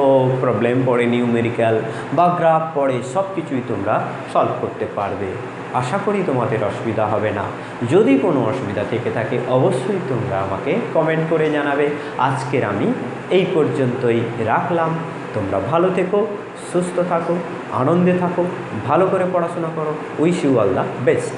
প্রবলেম পড়ে, নিউমেরিক্যাল বা গ্রাফ পড়ে, সব কিছুই তোমরা সলভ করতে পারবে। আশা করি তোমাদের অসুবিধা হবে না। যদি কোনো অসুবিধা থেকে থাকে অবশ্যই তোমরা আমাকে কমেন্ট করে জানাবে। আজকের আমি এই পর্যন্তই রাখলাম। তোমরা ভালো থেকো, সুস্থ থাকো, আনন্দে থাকো, ভালো করে পড়াশোনা করো। Wish you all the best.